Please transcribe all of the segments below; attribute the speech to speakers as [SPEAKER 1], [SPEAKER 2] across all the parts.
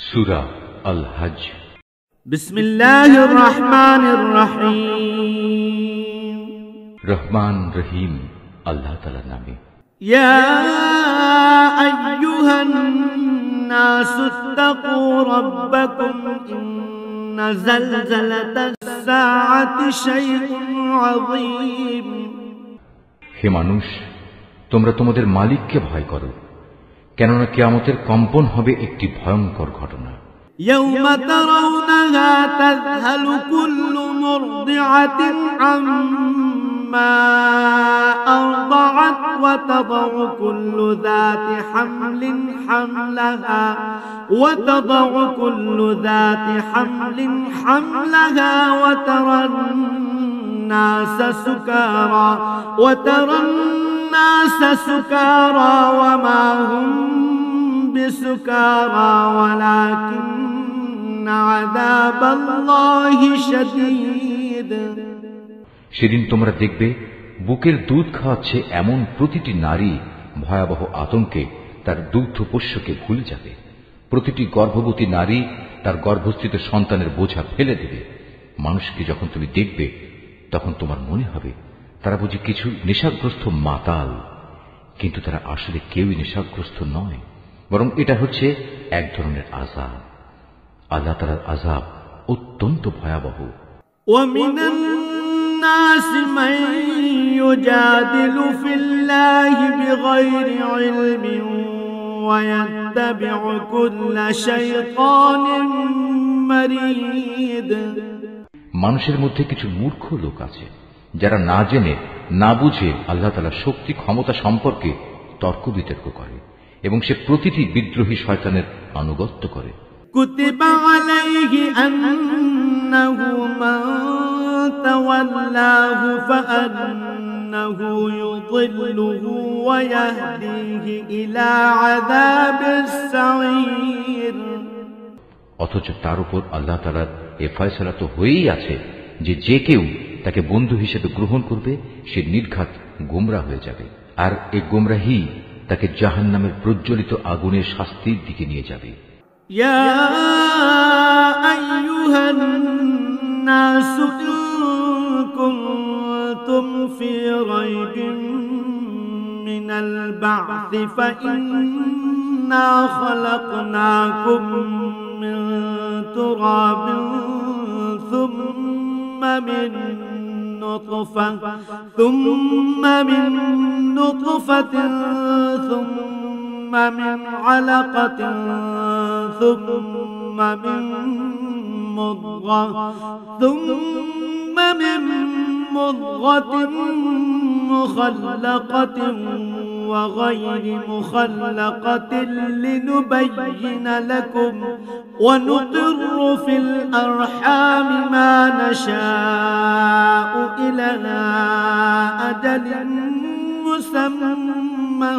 [SPEAKER 1] সূরা আল হজ।
[SPEAKER 2] বিসমিল্লাহির রহমানির রহিম।
[SPEAKER 1] রহমান রহিম আল্লাহ তাআলার নামে।
[SPEAKER 2] ইয়া আইয়ুহান নাসু ইত্তাকু রাব্বাকুম ইন্না যালজালাতাস সাআতি শাইউন আযীম।
[SPEAKER 1] হে মানুষ, তোমরা তোমাদের মালিককে ভয় করো, কেননা কিয়ামতের কম্পন হবে একটি ভয়ঙ্কর ঘটনা।
[SPEAKER 2] ইয়াওমা তারাউনাহা তাযহালু কুল্লু মুরদিআতিন আম্মা আরদাআত ওয়া তাদাউ কুল্লু যাতি হামলিন হামলাহা ওয়া তাদাউ কুল্লু যাতি হামলিন হামলাহা ওয়া তারান নাসা সুকারা ওয়া তারান নাসা সুকারা ওয়া মা হুম বিসুকারা ওয়ালাকিন্না আযাবাল্লাহি শাদীদ।
[SPEAKER 1] সেদিন তোমরা দেখবে বুকের দুধ খাওয়াচ্ছে এমন প্রতিটি নারী ভয়াবহ আতঙ্কে তার দুগ্ধপোষ্যকে ভুলে যাবে। প্রতিটি গর্ভবতী নারী তার গর্ভস্থিত সন্তানের বোঝা ফেলে দেবে। মানুষকে যখন তুমি দেখবে তখন তোমার মনে হবে তারা বুঝি কিছু নেশাগ্রস্ত মাতাল, কিন্তু তারা আসলে কেউই নেশাগ্রস্ত নয়, বরং এটা হচ্ছে এক ধরনের আযাব। আল্লাহ তাআলার আযাব অত্যন্ত ভয়াবহ।
[SPEAKER 2] ওয়ামিনান নাসি মান ইউজাদিলু ফিল্লাহি বিগাইরি ইলমিন ওয়া ইয়াত্তাবিউ কুল্লা শাইতানিন মারিদ।
[SPEAKER 1] মানুষের মধ্যে কিছু মূর্খ লোক আছে যারা না জেনে না বুঝে আল্লাহ তাআলার শক্তি ক্ষমতা সম্পর্কে তর্ক বিতর্ক করে এবং সে প্রতিটি বিদ্রোহী শয়তানের আনুগত্য করে।
[SPEAKER 2] কুতিবা আলাইহি আন্নাহু মান তাওয়াল্লাহু ফাআন্নাহু ইউদিল্লুহু ওয়া ইয়াহদিহি ইলা আযাবিস সাঈর।
[SPEAKER 1] অথচ তার উপর আল্লাহ তাআলার এ ফয়সালা তো হয়েই আছে যে যে কেউ তাকে বন্ধু হিসেবে গ্রহণ করবে সে নির্ঘাত গোমরাহ হয়ে যাবে, আর এই গোমরাহি তাকে জাহান্নামের প্রজ্বলিত আগুনের শাস্তির দিকে নিয়ে যাবে।
[SPEAKER 2] ইয়া আইয়ুহান নাসু ইন কুনতুম ফি রাইবিন মিনাল বা'থি ফাইন্না খালাকনাকুম মিন তুরাবিন থুম্মা মিন نطفة ثم من علقة ثم من مضغة مخلقة وغير مخلقة لنبين لكم ونقر في الأرحام ما نشاء إلى أجل مسمى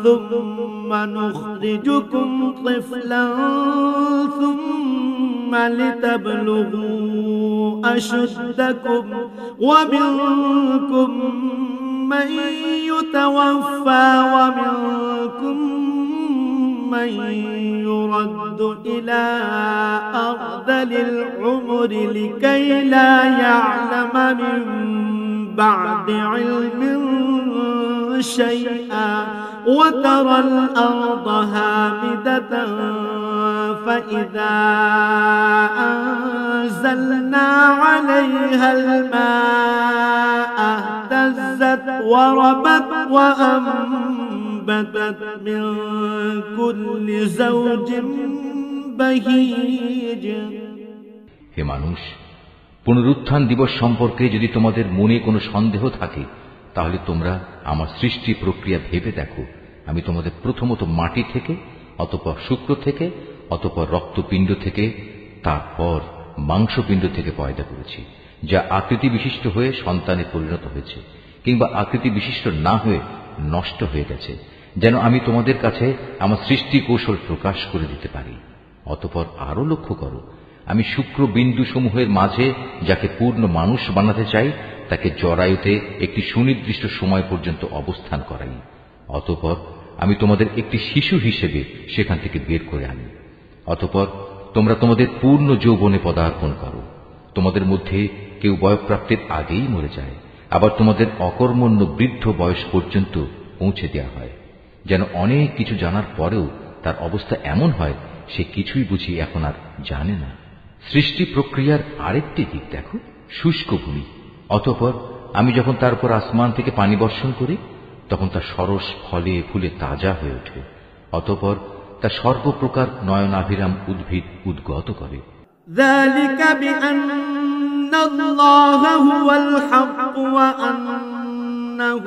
[SPEAKER 2] ثم نخرجكم طفلا ثم لتبلغوا أشدكم ومنكم من يتوفى ومنكم من يرد إلى أرذل العمر لكي لا يعلم من بعد علم شيئا وترى الأرض هامدة فإذا أنزلنا عليها الماء اهتزت وربت وأنبتت من كل زوج بهيج।
[SPEAKER 1] হে মানুষ, পুনরুত্থান দিবস সম্পর্কে যদি তোমাদের মনে কোনো সন্দেহ থাকে তাহলে তোমরা আমার সৃষ্টি প্রক্রিয়া ভেবে দেখো। আমি তোমাদের প্রথমত মাটি থেকে, অতঃপর শুক্র থেকে, অতঃপর রক্তপিণ্ড থেকে, তারপর মাংসপিণ্ড থেকে পয়দা করেছি, যা আকৃতি বিশিষ্ট হয়ে সন্তানে পরিণত হয়েছে কিংবা আকৃতি বিশিষ্ট না হয়ে নষ্ট হয়ে গেছে, যেন আমি তোমাদের কাছে আমার সৃষ্টি কৌশল প্রকাশ করে দিতে পারি। অতঃপর আরো লক্ষ্য করো, আমি শুক্র বিন্দু সমূহের মাঝে যাকে পূর্ণ মানুষ বানাতে চাই তাকে জরায়ুতে একটি সুনির্দিষ্ট সময় পর্যন্ত অবস্থান করাই। অতঃপর আমি তোমাদের একটি শিশু হিসেবে সেখান থেকে বের করে আনি। অতঃপর তোমরা তোমাদের পূর্ণ যৌবনে পদার্পণ করো। তোমাদের মধ্যে কেউ বয়ঃপ্রাপ্তির আগেই মরে যায়, আবার তোমাদের অকর্মণ্য বৃদ্ধ বয়স পর্যন্ত পৌঁছে দেওয়া হয়, যেন অনেক কিছু জানার পরেও তার অবস্থা এমন হয় সে কিছুই বুঝি এখন আর জানে না। সৃষ্টি প্রক্রিয়ার আরেকটি দিক দেখো, শুষ্ক ভূমি। অতঃপর আমি যখন তার উপর আসমান থেকে পানি বর্ষণ করি, তখন তা সরস ফলে ফুলে তাজা হয়ে ওঠে। অতঃপর তা সর্বপ্রকার নয়নাভিরাম উদ্ভিদ উদ্গত করে।
[SPEAKER 2] ذلك بأن الله هو الحق وأنه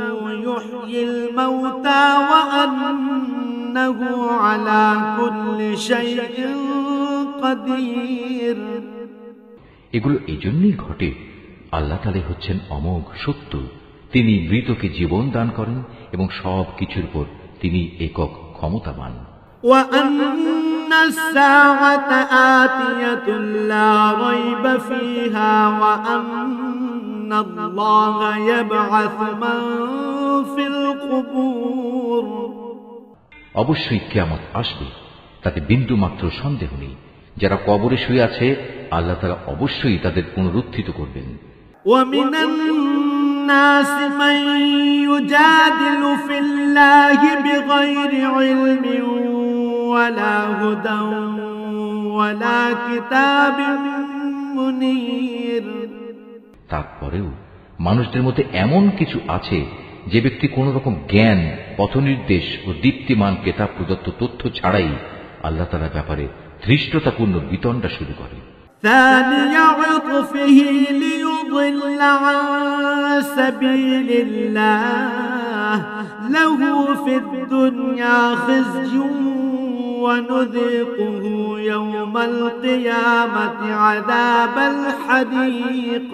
[SPEAKER 2] يحيي الموتى وأنه على كل شيء قدير।
[SPEAKER 1] এগুলো এজন্যই ঘটে, আল্লাহ তাআলা হচ্ছেন অমোঘ সত্য। তিনি মৃতকে জীবন দান করেন এবং সব কিছুর উপর তিনি একক ক্ষমতাবান।
[SPEAKER 2] وأن الساعة آتية لا ريب فيها وأن الله يبعث من في القبور।
[SPEAKER 1] অবশ্যই কিয়ামত আসবে, তাতে বিন্দু মাত্র সন্দেহ নেই। যারা কবরে শুয়ে আছে, আল্লাহ তাআলা অবশ্যই তাদের পুনরুত্থিত করবেন।
[SPEAKER 2] ومن الناس من يجادل في الله بغير علم ولا هدى ولا كتاب منير।
[SPEAKER 1] তারপরেও মানুষদের মধ্যে এমন কিছু আছে যে ব্যক্তি কোন রকম জ্ঞান, পথনির্দেশ ও দীপ্তিমান কেতাব প্রদত্ত তথ্য ছাড়াই আল্লাহ তাআলার ব্যাপারে ধৃষ্টতাপূর্ণ বিতণ্ডা শুরু করে।
[SPEAKER 2] ثاني عطفه ليضل عن سبيل الله له في الدنيا خزي ونذيقه يوم القيامة عذاب الحريق।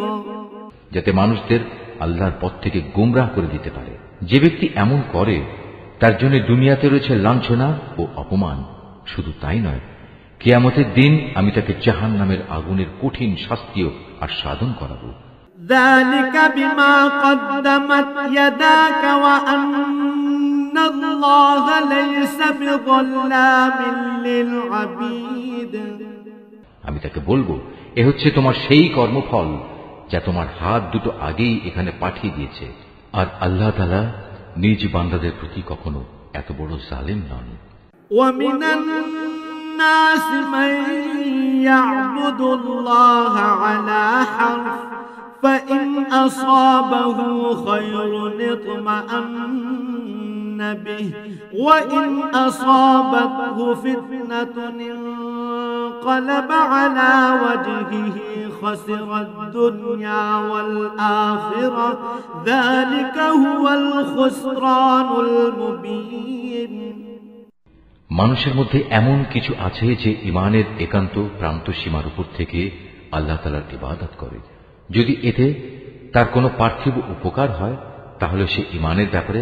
[SPEAKER 1] যাতে মানুষদের আল্লাহর পথ থেকে গোমরাহ করে দিতে পারে। যে ব্যক্তি এমন করে তার জন্য দুনিয়াতে রয়েছে লাঞ্ছনা ও অপমান। শুধু তাই নয়, কিয়ামতের দিন আমি তাকে জাহান্নামের আগুনের কঠিন শাস্তিও আস্বাদন করাবো।
[SPEAKER 2] ذلك بما قدمت يداك وأن الله ليس بظلام للعبيد।
[SPEAKER 1] আমি তাকে বলবো, এ হচ্ছে তোমার সেই কর্মফল যা তোমার হাত দুটো আগেই এখানে পাঠিয়ে দিয়েছে, আর আল্লাহ তাআলা নিজ বান্দাদের প্রতি কখনো এত বড় জালিম নন।
[SPEAKER 2] ومن الناس من يعبد الله على حرف فإن أصابه خير اطمأن به وإن أصابته فتنة انقلب على وجهه خسر الدنيا والآخرة ذلك هو الخسران المبين।
[SPEAKER 1] মানুষের মধ্যে এমন কিছু আছে যে ইমানের একান্ত প্রান্ত সীমার উপর থেকে আল্লাহ তাআলার ইবাদত করে। যদি এতে তার কোনো পার্থিব উপকার হয় তাহলে সে ইমানের ব্যাপারে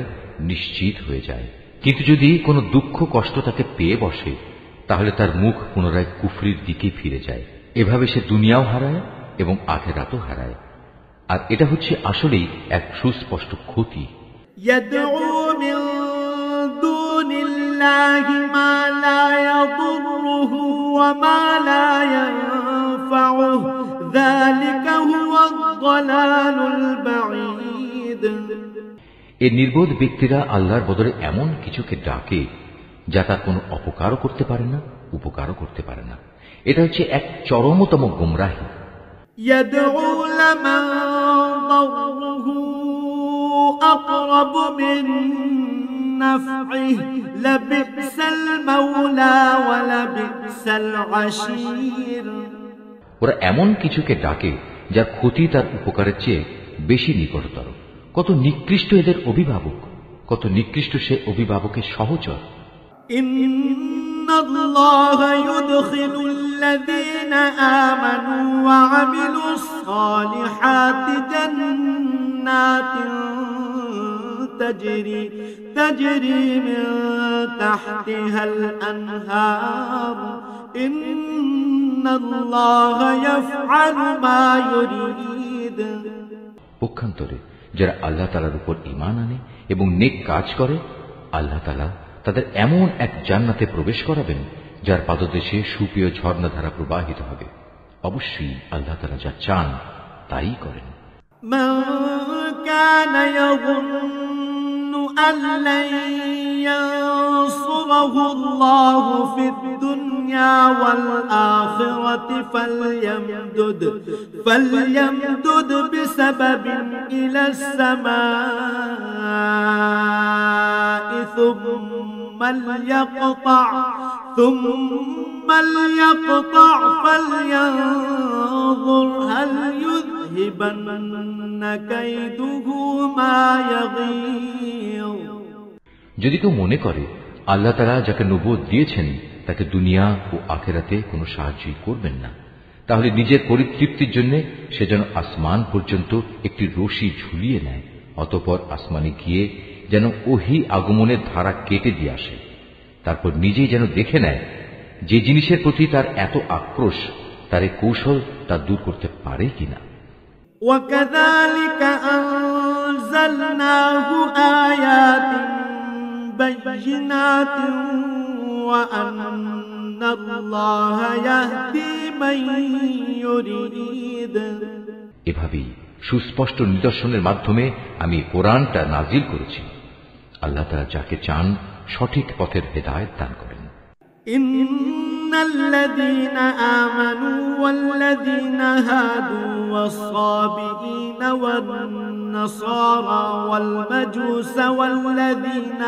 [SPEAKER 1] নিশ্চিত হয়ে যায়, কিন্তু যদি কোনো দুঃখ কষ্ট তাকে পেয়ে বসে তাহলে তার মুখ পুনরায় কুফরির দিকে ফিরে যায়। এভাবে সে দুনিয়াও হারায় এবং আখিরাতও হারায়, আর এটা হচ্ছে আসলেই এক সুস্পষ্ট ক্ষতি।
[SPEAKER 2] يدعو من دون الله ما لا يضره وما لا ينفعه ذلك هو الضلال البعيد।
[SPEAKER 1] এই নির্বোধ ব্যক্তিরা আল্লাহর বদলে এমন কিছুকে ডাকে যা তার কোনো অপকারও করতে পারে না, উপকারও করতে পারে না। এটা হচ্ছে এক চরমতম গোমরাহি।
[SPEAKER 2] يدعو لمن ضره أقرب من نفعه لبئس المولى ولبئس العشير।
[SPEAKER 1] ওরা এমন কিছুকে ডাকে যার ক্ষতি তার উপকারের চেয়ে বেশি নিকটতর। কত নিকৃষ্ট এদের অভিভাবক, কত নিকৃষ্ট সে অভিভাবকের সহচর।
[SPEAKER 2] إن الله يدخل الذين آمنوا وعملوا الصالحات جنات تجري من تحتها الأنهار إن الله يفعل ما يريد।
[SPEAKER 1] পক্ষান্তরে যারা আল্লাহ তাআলার উপর ঈমান আনে এবং নেক কাজ করে, আল্লাহ তাআলা তাদের এমন এক জান্নাতে প্রবেশ করাবেন যার পাদদেশে সুপ্রিয় ঝর্ণাধারা প্রবাহিত হবে। অবশ্যই আল্লাহ তাআলা যা চান তাই করেন।
[SPEAKER 2] من كان يظن أن لن ينصره الله في الدنيا والآخرة فليمدد بسبب إلى السماء ثم ليقطع فلينظر هل يذهبن كيده ما يغيظ।
[SPEAKER 1] যদি কেউ মনে করে আল্লাহ তাআলা যাকে নবুয়ত দিয়েছেন তাকে দুনিয়া ও আখিরাতে কোনো সাহায্যই করবেন না, তাহলে নিজের পরিতৃপ্তির জন্য সে যেন আসমান পর্যন্ত একটি রশি ঝুলিয়ে নেয়, অতঃপর আসমানে গিয়ে যেন ওহী আগমনের ধারা কেটে দিয়ে আসে। তারপর নিজেই যেন দেখে নেয় যে জিনিসের প্রতি তার এত আক্রোশ তার এই কৌশল তা দূর করতে পারে কিনা।
[SPEAKER 2] وكذلك أنزلناه آيات بينات وأن الله يهدي من يريد।
[SPEAKER 1] এভাবেই সুস্পষ্ট নিদর্শনের মাধ্যমে আমি কোরআনটা নাজিল করেছি। আল্লাহ তাআলা যাকে চান সঠিক পথের হেদায়েত দান করেন।
[SPEAKER 2] إن الذين آمنوا والذين هادوا والصابئين والنصارى والمجوس والذين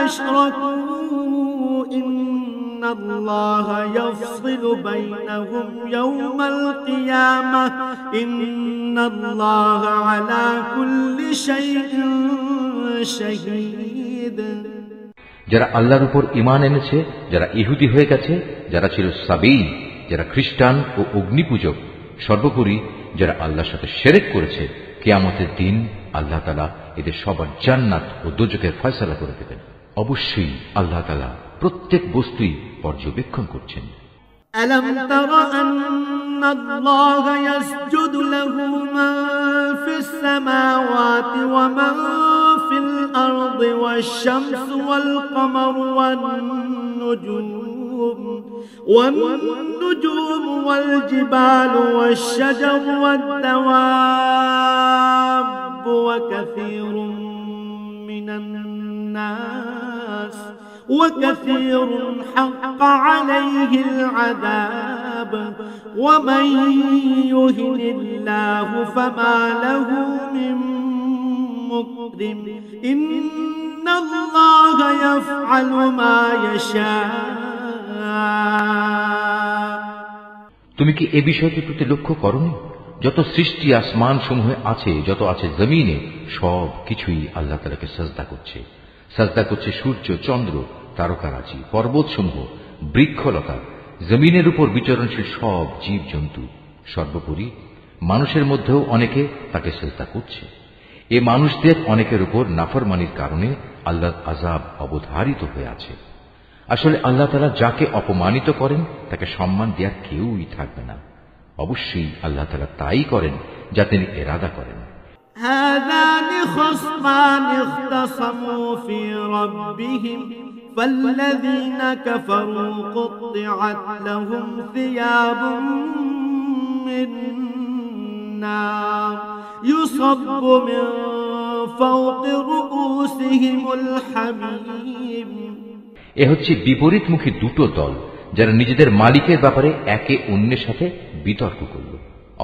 [SPEAKER 2] أشركوا إن الله يفصل بينهم يوم القيامة إن الله على كل شيء شهيد।
[SPEAKER 1] যারা আল্লাহর উপর ঈমান এনেছে, যারা ইহুদি হয়ে গেছে, যারা ছিল সাবঈন, যারা খ্রিস্টান ও অগ্নিপূজক, সর্বোপরি যারা আল্লাহর সাথে শিরক করেছে, কিয়ামতের দিন আল্লাহ তাআলা এদের সবার জান্নাত ও দোজখের ফয়সালা করে দেবেন। অবশ্যই আল্লাহ তাআলা প্রত্যেক বস্তুই পর্যবেক্ষণ করছেন।
[SPEAKER 2] ألم تر أن الله يسجد له من في السماوات ومن في الأرض والشمس والقمر والنجوم والجبال والشجر والدواب وكثير حق عليه العذاب ومن يهن الله فما له من مكرم إن الله يفعل ما يشاء।
[SPEAKER 1] তুমি কি এ বিষয়টির প্রতি লক্ষ্য করনি? যত সৃষ্টি আসমান সমূহে আছে, যত আছে জমিনে, সব কিছুই আল্লাহ তাআলাকে সাজদা করছে। সাজদা করছে সূর্য, চন্দ্র, তারকারাজি, পর্বতসমূহ, বৃক্ষলতা, জমিনের উপর বিচরণশীল সব জীব জন্তু, সর্বোপরি মানুষের মধ্যেও অনেকে তাকে সাজদা করছে। এ মানুষদের অনেকের উপর নাফরমানির কারণে আল্লাহর আযাব অবধারিত হয়ে আছে। আসলে আল্লাহ তাআলা যাকে অপমানিত করেন তাকে সম্মান দেওয়ার কেউই থাকবে না। অবশ্যই আল্লাহ তাআলা তাই করেন যা তিনি ইরাদা করেন।
[SPEAKER 2] هذان خصمان اختصموا في ربهم فالذين كفروا قطعت لهم ثياب من نار يصب من فوق رؤوسهم الحميم।
[SPEAKER 1] এ হচ্ছে বিপরীতমুখী দুটো দল যারা নিজেদের মালিকের ব্যাপারে একে অন্যের সাথে বিতর্ক করল।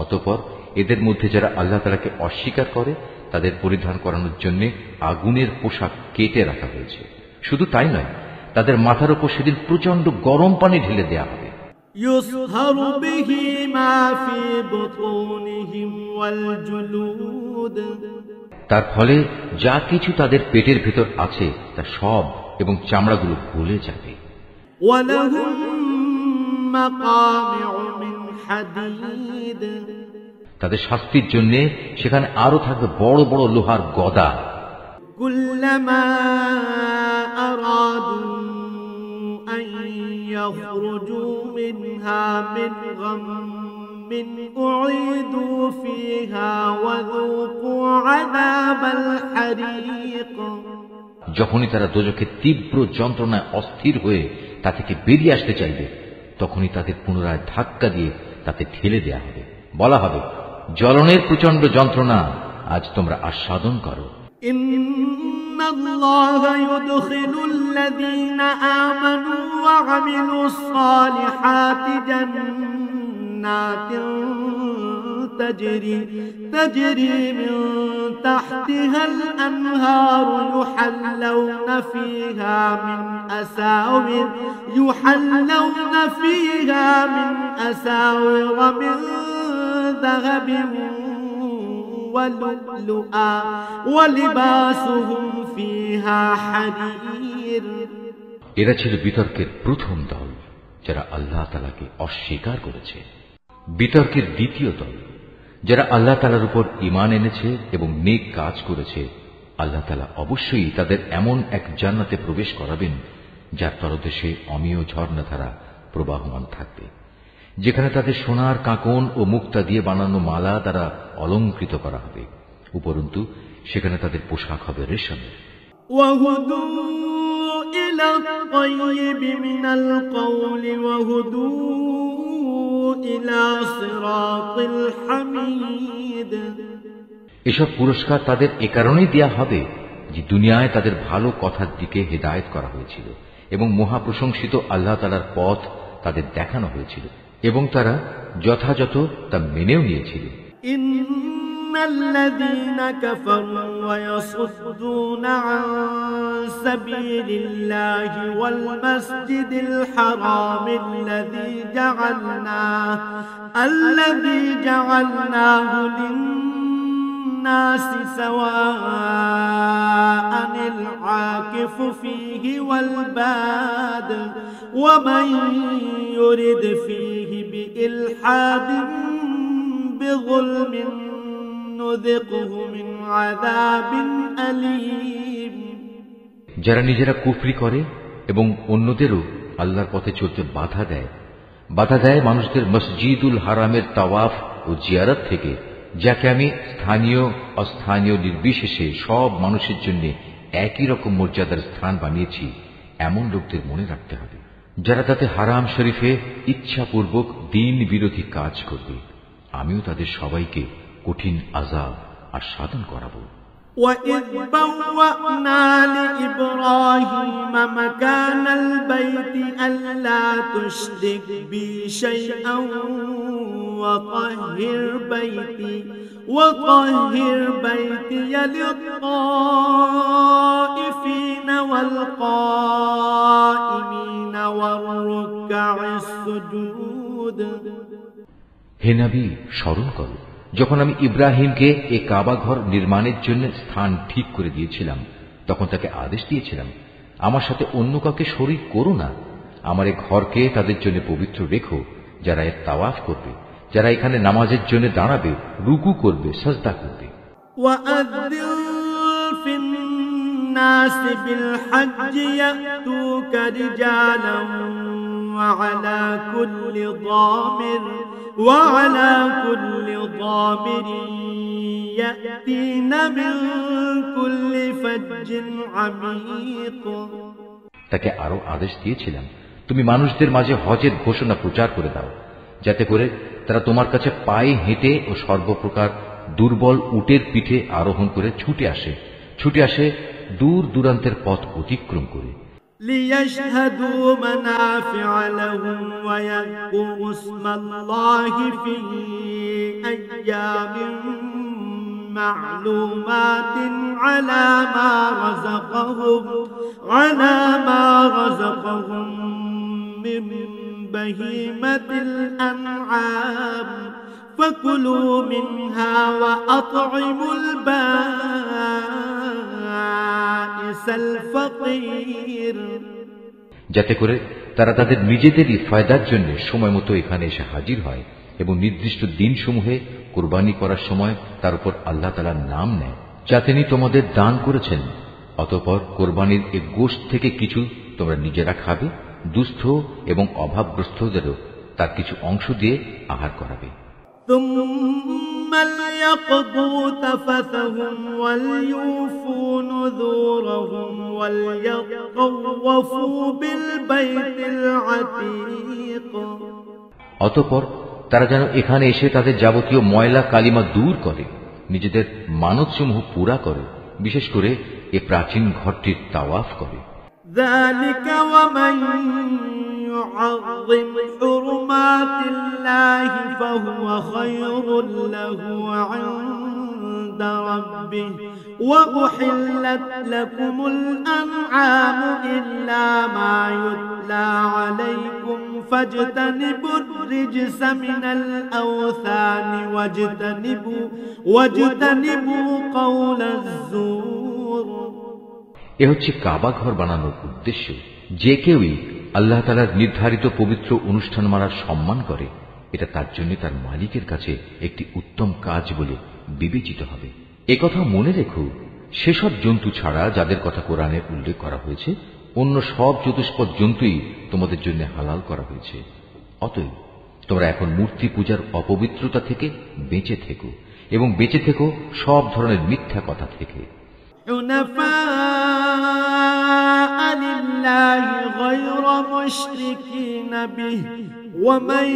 [SPEAKER 1] অতঃপর এদের মধ্যে যারা আল্লাহ তাআলাকে অস্বীকার করে তাদের পরিধান করানোর জন্য আগুনের পোশাক কেটে রাখা হয়েছে। শুধু তাই নয়, তাদের মাথার উপর সেদিন প্রচন্ড গরম পানি ঢেলে দেয়া হবে।
[SPEAKER 2] يصهر به ما في بطونهم والجلود।
[SPEAKER 1] তার ফলে যা কিছু তাদের পেটের ভেতর আছে তা সব এবং চামড়াগুলো গলে যাবে।
[SPEAKER 2] ولهم مقامع من حديد।
[SPEAKER 1] তাদের শাস্তির জন্য সেখানে আরো থাকবে বড় বড় লোহার গদা।
[SPEAKER 2] كلما أرادوا أن يخرجوا منها من غم أعيدوا فيها وذوقوا عذاب الحريق।
[SPEAKER 1] যখনই তারা দোজখের তীব্র যন্ত্রণায় অস্থির হয়ে তা থেকে বেরিয়ে আসতে চাইবে, তখনই তাদের পুনরায় ধাক্কা দিয়ে তাতে ঠেলে দেয়া হবে। বলা হবে, জ্বলনের প্রচন্ড যন্ত্রণা আজ তোমরা আস্বাদন করো।
[SPEAKER 2] ইন্নাল্লাহা ইউদখিলুল্লাযীনা আমানু ওয়া আমিলুস সালিহাতি জান্নাতিন تجري من تحتها الأنهار يحلون فيها من أساور من ذهب ولؤلؤا ولباسهم فيها حرير।
[SPEAKER 1] এরা ছিল বিতর্কের প্রথম দল, যারা আল্লাহ তাআলাকে অস্বীকার করেছে। বিতর্কের দ্বিতীয় দল, যারা আল্লাহ তাআলার উপর ঈমান এনেছে এবং নেক কাজ করেছে। আল্লাহ তাআলা অবশ্যই তাদের এমন এক জান্নাতে প্রবেশ করাবেন যার তলদেশে অমেয় ঝর্ণাধারা প্রবাহমান থাকবে, যেখানে তাদের সোনার কাঁকন ও মুক্তা দিয়ে বানানো মালা দ্বারা অলঙ্কৃত করা হবে। উপরন্তু সেখানে তাদের পোশাক হবে রেশমের। এসব পুরস্কার তাদের এ কারণেই দেয়া হবে যে দুনিয়ায় তাদের ভালো কথার দিকে হেদায়েত করা হয়েছিল এবং মহাপ্রশংসিত আল্লাহ তাআলার পথ তাদের দেখানো হয়েছিল এবং তারা যথাযথ তা মেনেও নিয়েছিল।
[SPEAKER 2] ইন্নাল্লাযীনা কাফারু ওয়া ইয়াসুদ্দুনা আন সাবিলিল্লাহি ওয়াল মাসজিদিল হারামিল্লাযী জাআলনাহু লিন-নাসি সাওয়াআনিল আকিফু ফীহি ওয়াল বাদ ওয়া মান ইউরিদ ফীহি বিইলহাদিন বিযুলমিন নুযিকহু মিন আযাবিন আলীম।
[SPEAKER 1] যারা নিজেরা কুফরি করে এবং অন্যদেরও আল্লাহর পথে চলতে বাধা দেয় মানুষদের মসজিদুল হারামের তাওয়াফ ও জিয়ারত থেকে, যাকে আমি স্থানীয় অস্থানীয় নির্বিশেষে সব মানুষের জন্য একই রকম মর্যাদার স্থান বানিয়েছি, এমন লোকদের মনে রাখতে হবে যারা তাতে হারাম শরীফে ইচ্ছাপূর্বক দ্বীন বিরোধী কাজ করবে। আমিও তাদের সবাইকে কঠিন আযাব আস্বাদন করাবো।
[SPEAKER 2] وَإِذْ بَوَّأْنَا لِإِبْرَاهِيمَ مَكَانَ الْبَيْتِ أَلَّا تُشْرِكْ بِي شَيْئًا وَطَهِّرْ بَيْتِيَ لِلطَّائِفِينَ وَالْقَائِمِينَ وَالرُّكَّعِ السُّجُودِ।
[SPEAKER 1] হে নবী, স্মরণ করো যখন আমি ইব্রাহিমকে এ কাবা ঘর নির্মাণের জন্য স্থান ঠিক করে দিয়েছিলাম, তখন তাকে আদেশ দিয়েছিলাম, আমার সাথে অন্য কাউকে শরীক করো না। আমার এই ঘরকে তাদের জন্য পবিত্র রেখো, যারা এর তাওয়াফ করবে, যারা এখানে নামাজের জন্য দাঁড়াবে, রুকু করবে, সাজদা করবে।
[SPEAKER 2] الناس بالحج يأتوك رجالا وعلى كل ضامر يأتين من كل فج عميق।
[SPEAKER 1] তাকে আরো আদেশ দিয়েছিলাম, তুমি মানুষদের মাঝে হজের ঘোষণা প্রচার করে দাও, যাতে করে তারা তোমার কাছে পায়ে হেঁটে ও সর্বপ্রকার দুর্বল উটের পিঠে আরোহণ করে ছুটে আসে দূর দূরান্তের পথ অতিক্রম করে।
[SPEAKER 2] ليشهدوا منافع لهم ويذكروا اسم الله في أيام معلومات على ما رزقهم من بهيمة الأنعام فكلوا منها وأطعموا البائس الفقير।
[SPEAKER 1] যাতে করে তারা তাদের নিজেদেরই ফায়দার জন্য সময় মতো এখানে এসে হাজির হয় এবং নির্দিষ্ট দিনসমূহে কুরবানি করার সময় তার উপর আল্লাহ তাআলার নাম নেয়, যা তিনি তোমাদের দান করেছেন। অতঃপর কোরবানির এই গোশত থেকে কিছু তোমরা নিজেরা খাবে, দুস্থ এবং অভাবগ্রস্তদেরও তার কিছু অংশ দিয়ে আহার করাবে।
[SPEAKER 2] ثم ليقضوا تفثهم وليوفوا نذورهم وليطوفوا بالبيت العتيق
[SPEAKER 1] অতঃপর তারা যেন এখানে এসে তাদের যাবতীয় ময়লা কালিমা দূর করে, নিজেদের মানতসমূহ পুরা করে, বিশেষ করে এ প্রাচীন ঘরটির তাওয়াফ করে।
[SPEAKER 2] ذلك ومن يعظم حرمات الله فهو خير له عند ربه وأحلت لكم الأنعام إلا ما يتلى عليكم فاجتنبوا الرجس من الأوثان واجتنبوا قول الزور।
[SPEAKER 1] এ হচ্ছে কাবা ঘর বানানোর উদ্দেশ্য। যে কেউই আল্লাহ তাআলার নির্ধারিত পবিত্র অনুষ্ঠান মানার সম্মান করে, এটা তার জন্য তার মালিকের কাছে একটি উত্তম কাজ বলে বিবেচিত হবে। একথা মনে রেখো, সেসব জন্তু ছাড়া যাদের কথা কোরআনে উল্লেখ করা হয়েছে, অন্য সব চতুষ্পদ জন্তুই তোমাদের জন্য হালাল করা হয়েছে। অতএব তোমরা এখন মূর্তি পূজার অপবিত্রতা থেকে বেঁচে থেকো এবং বেঁচে থেকো সব ধরনের মিথ্যা কথা থেকে।
[SPEAKER 2] حنفاء لله غير مشركين به ومن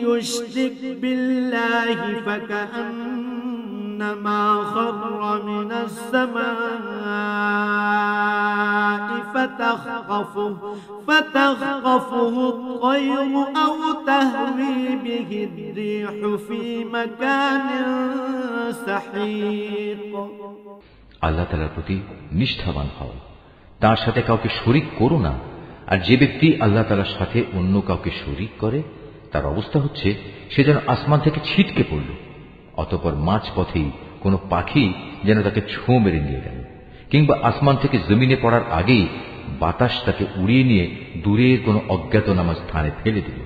[SPEAKER 2] يشرك بالله فكأنما خر من السماء فتخطفه الطير أو تهوي به الريح في مكان سحيق।
[SPEAKER 1] আল্লাহ তাআলার প্রতি নিষ্ঠাবান হও, তার সাথে কাউকে শরীক করো না। আর যে ব্যক্তি আল্লাহ তাআলার সাথে অন্য কাউকে শরীক করে, তার অবস্থা হচ্ছে সে যেন আসমান থেকে ছিটকে পড়ল, অতঃপর মাঝ পথেই কোনো পাখি যেন তাকে ছোঁ মেরে নিয়ে গেল, কিংবা আসমান থেকে জমিনে পড়ার আগেই বাতাস তাকে উড়িয়ে নিয়ে দূরের কোনো অজ্ঞাতনামা স্থানে ফেলে দিল,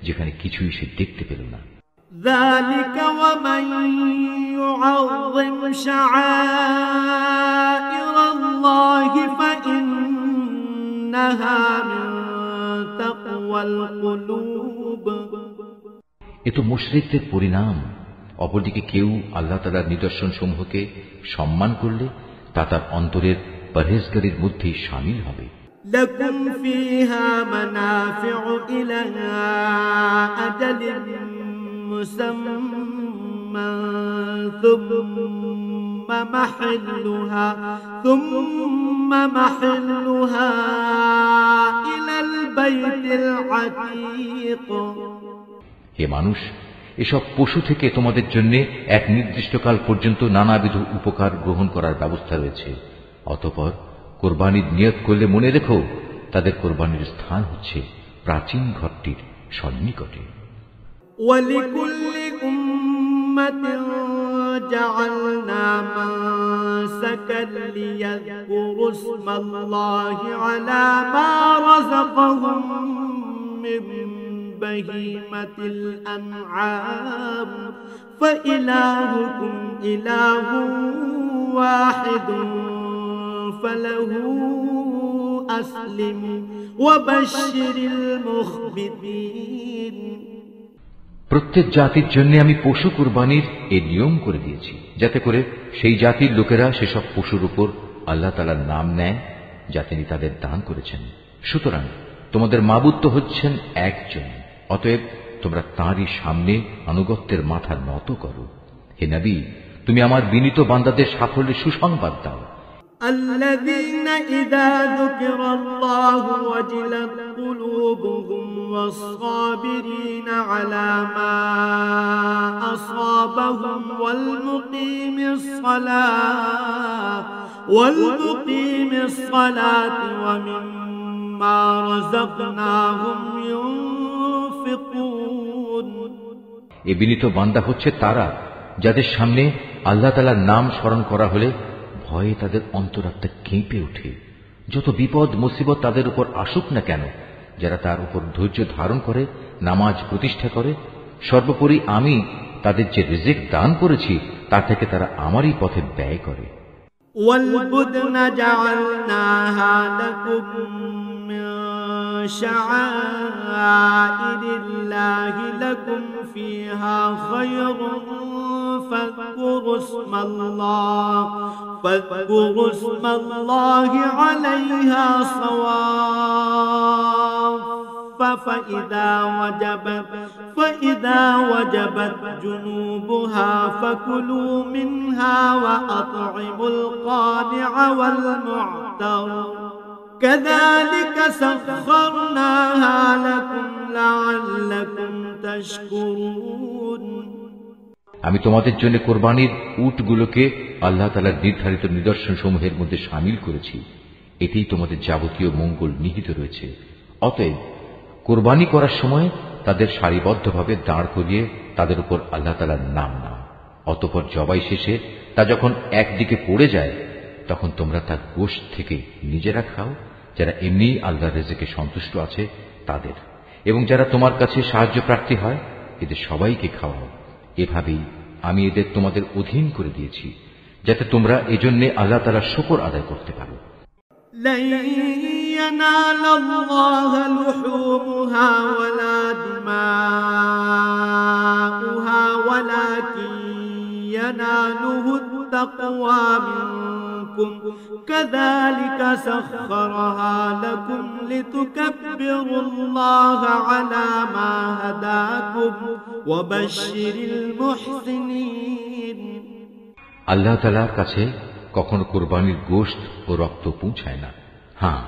[SPEAKER 1] যেখানে কিছুই সে দেখতে পেল না।
[SPEAKER 2] ذلك ومن يعظم شعائر الله فإنها من تقوى القلوب।
[SPEAKER 1] এ তো মুশরিকদের পরিণাম। অপরদিকে কেউ আল্লাহ তাআলার নিদর্শন সমূহকে সম্মান করলে তা তার অন্তরের পরহেজগারির মধ্যেই শামিল হবে।
[SPEAKER 2] لكم فيها منافع إلى أجل مسمى ثم محلها إلى البيت العتيق।
[SPEAKER 1] হে মানুষ, এসব পশু থেকে তোমাদের জন্য এক নির্দিষ্টকাল পর্যন্ত নানাবিধ উপকার গ্রহণ করার ব্যবস্থা রয়েছে। অতঃপর কোরবানির নিয়ত করলে মনে রেখো, তাদের কোরবানির স্থান হচ্ছে প্রাচীন ঘরটির সন্নিকটে।
[SPEAKER 2] ولكل أمة جعلنا منسكا ليذكروا اسم الله على ما رزقهم من بهيمة الأنعام فإلهكم إله واحد فله أسلموا وبشر المخبتين।
[SPEAKER 1] প্রত্যেক জাতির জন্য আমি পশু কুরবানির এই নিয়ম করে দিয়েছি, যাতে করে সেই জাতির লোকেরা সেসব পশুর উপর আল্লাহ তাআলার নাম নেয় যা তিনি তাদের দান করেছেন। সুতরাং তোমাদের মাবুদ তো হচ্ছেন একজন, অতএব তোমরা তাঁরই সামনে আনুগত্যের মাথা নত করো। হে নবী, তুমি আমার বিনীত বান্দাদের সাফল্যের সুসংবাদ দাও।
[SPEAKER 2] الذين إذا ذكر الله وجلت قلوبهم والصابرين على ما أصابهم والمقيم الصلاة ومما رزقناهم ينفقون।
[SPEAKER 1] এ বিনীত বান্দা হচ্ছে তারা যাদের সামনে আল্লাহ তাআলার নাম স্মরণ করা হলে ভয়ে তাদের অন্তরাত্মা কেঁপে ওঠে। যত বিপদ মুসিবত তাদের উপর আসুক না কেন, যারা তার উপর ধৈর্য ধারণ করে, নামাজ প্রতিষ্ঠা করে, সর্বোপরি আমি তাদের যে রিজিক দান করেছি তা থেকে তারা আমারই পথে ব্যয় করে।
[SPEAKER 2] والبدن جعلناها لكم من شعائر الله لكم فيها خير فاذكروا اسم الله عليها صواف فإذا وجبت جنوبها فكلوا منها وأطعموا القانع والمعتر كذلك سخرناها لكم لعلكم تشكرون।
[SPEAKER 1] আমি তোমাদের জন্য কোরবানির উটগুলোকে আল্লাহ তাআলার নির্ধারিত নিদর্শন সমূহের মধ্যে শামিল করেছি, এতেই তোমাদের যাবতীয় মঙ্গল নিহিত রয়েছে। অতএব কোরবানি করার সময় তাদের সারিবদ্ধভাবে দাঁড় করিয়ে তাদের উপর আল্লাহ তাআলার নাম নাও। অতঃপর জবাই শেষে তা যখন একদিকে পড়ে যায় তখন তোমরা তার গোশত থেকে নিজেরা খাও, যারা এমনি আল্লাহর রিজিকে সন্তুষ্ট আছে তাদের, এবং যারা তোমার কাছে সাহায্য প্রার্থী হয় এদের সবাইকে খাওয়াও। এভাবেই আমি এদের তোমাদের অধীন করে দিয়েছি, যাতে তোমরা এজন্য আল্লাহ তাআলার শুকর আদায় করতে পারো।
[SPEAKER 2] لن ينال الله لحومها ولا دماؤها ولكن يناله التقوى منكم كذلك سخرها لكم لتكبروا الله على ما هداكم وبشر المحسنين।
[SPEAKER 1] আল্লাহ তাআলার কাছে কখনো কোরবানির গোশত ও রক্ত পৌঁছায় না, হ্যাঁ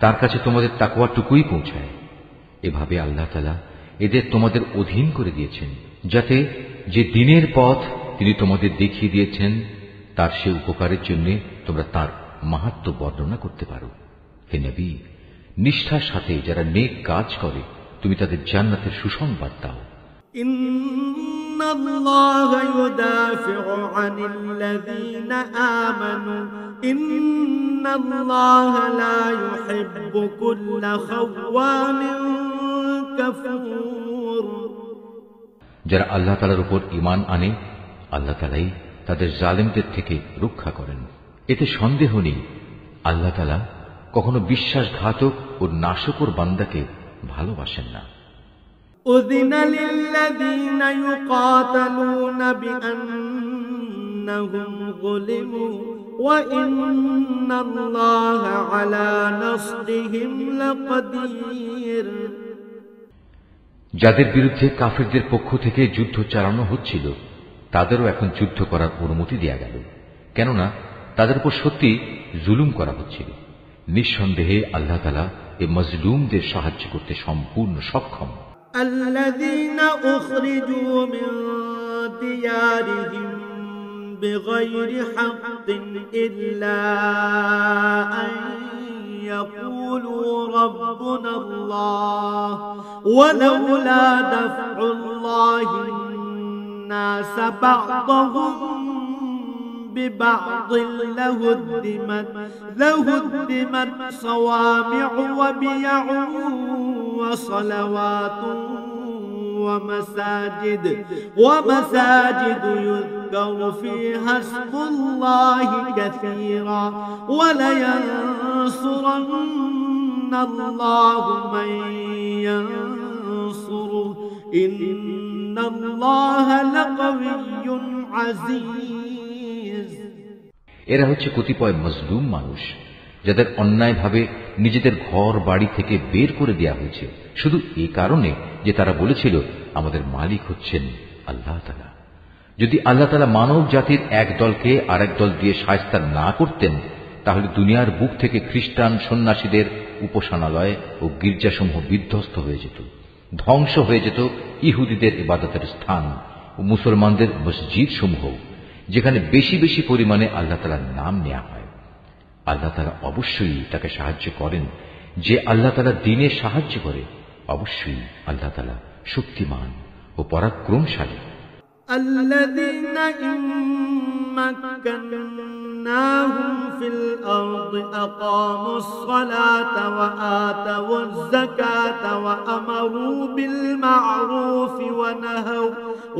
[SPEAKER 1] তার কাছে তোমাদের তাকওয়াটুকুই পৌঁছায়। এভাবে আল্লাহ তাআলা এদের তোমাদের অধীন করে দিয়েছেন, যাতে যে দিনের পথ তিনি তোমাদের দেখিয়ে দিয়েছেন তার সে উপকারের জন্য তোমরা তার মাহাত্ম্য বর্ণনা করতে পারো। হে নবী, নিষ্ঠার সাথে যারা নেক কাজ করে তুমি তাদের জান্নাতের সুসংবাদ দাও।
[SPEAKER 2] إن الله يدافع عن الذين آمنوا إن الله لا يحب كل خوان كفور।
[SPEAKER 1] যারা আল্লাহ তাআলার উপর ঈমান আনে আল্লাহ তাআলাই তাদের জালেমদের থেকে রক্ষা করেন। এতে সন্দেহ নেই আল্লাহ তাআলা কখনো বিশ্বাসঘাতক ও নাশকর বান্দাকে ভালোবাসেন না।
[SPEAKER 2] أذن للذين يقاتلون بأنهم ظلموا وإن الله على نصرهم لقدير।
[SPEAKER 1] যাদের বিরুদ্ধে কাফিরদের পক্ষ থেকে যুদ্ধ চালানো হচ্ছিল তাদেরও এখন যুদ্ধ করার অনুমতি দেয়া গেল, কেননা তাদের উপর সত্যি জুলুম করা হচ্ছিল। নিঃসন্দেহে আল্লাহ তাআলা এই মজলুমদের সাহায্য করতে সম্পূর্ণ সক্ষম।
[SPEAKER 2] الذين أخرجوا من ديارهم بغير حق إلا أن يقولوا ربنا الله ولولا دفع الله الناس بعضهم ببعض لهدمت صوامع وبيع وصلوات ومساجد يذكر فيها اسم الله كثيرا ولينصرن الله من ينصره إن الله لقوي عزيز।
[SPEAKER 1] এরা হচ্ছে কতিপয় মজলুম মানুষ যাদের অন্যায়ভাবে নিজেদের ঘর বাড়ি থেকে বের করে দেয়া হয়েছে, শুধু এই কারণে যে তারা বলেছিল আমাদের মালিক হচ্ছেন আল্লাহ তাআলা। যদি আল্লাহ তাআলা মানব জাতির এক দলকে আরেক দল দিয়ে শায়েস্তা না করতেন তাহলে দুনিয়ার বুক থেকে খ্রিস্টান সন্ন্যাসীদের উপাসনালয় ও গির্জাসমূহ বিধ্বস্ত হয়ে যেত, ধ্বংস হয়ে যেত ইহুদিদের ইবাদতের স্থান ও মুসলমানদের মসজিদ সমূহ, যেখানে বেশি বেশি পরিমাণে আল্লাহ তাআলার নাম নেওয়া হয়। আল্লাহ তাআলা অবশ্যই তাকে সাহায্য করেন, যে আল্লাহ তাআলার দ্বীনে সাহায্য করে অবশ্যই আল্লাহ তাআলা শক্তিমান ও পরাক্রমশালী।
[SPEAKER 2] الذين إن مكناهم في الأرض أقاموا الصلاة وآتوا الزكاة وأمروا بالمعروف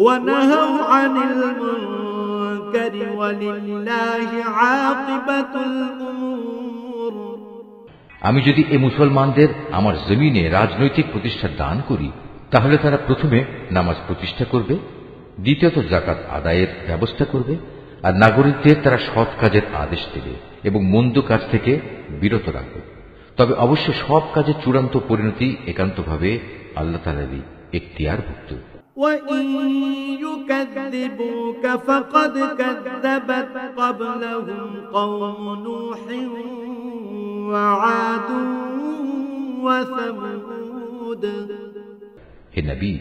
[SPEAKER 2] ونهوا عن المنكر ولله عاقبة الأمور।
[SPEAKER 1] আমি যদি এ মুসলমানদের আমার জমিনে রাজনৈতিক প্রতিষ্ঠা দান করি, তাহলে তারা প্রথমে নামাজ প্রতিষ্ঠা করবে, দ্বিতীয়ত যাকাত আদায়ের ব্যবস্থা করবে, আর নাগরিকদের তারা সৎ কাজের আদেশ দেবে এবং মন্দ কাজ থেকে বিরত রাখবে। তবে অবশ্য সব কাজের চূড়ান্ত পরিণতি একান্তভাবে আল্লাহ তাআলারই এখতিয়ারভুক্ত।
[SPEAKER 2] وَإِن يُكَذِّبُوكَ فَقَدْ كَذَّبَتْ قَبْلَهُمْ قَوْمُ نُوحٍ وَعَادٌ وَثَمُودُ।
[SPEAKER 1] হে নবী,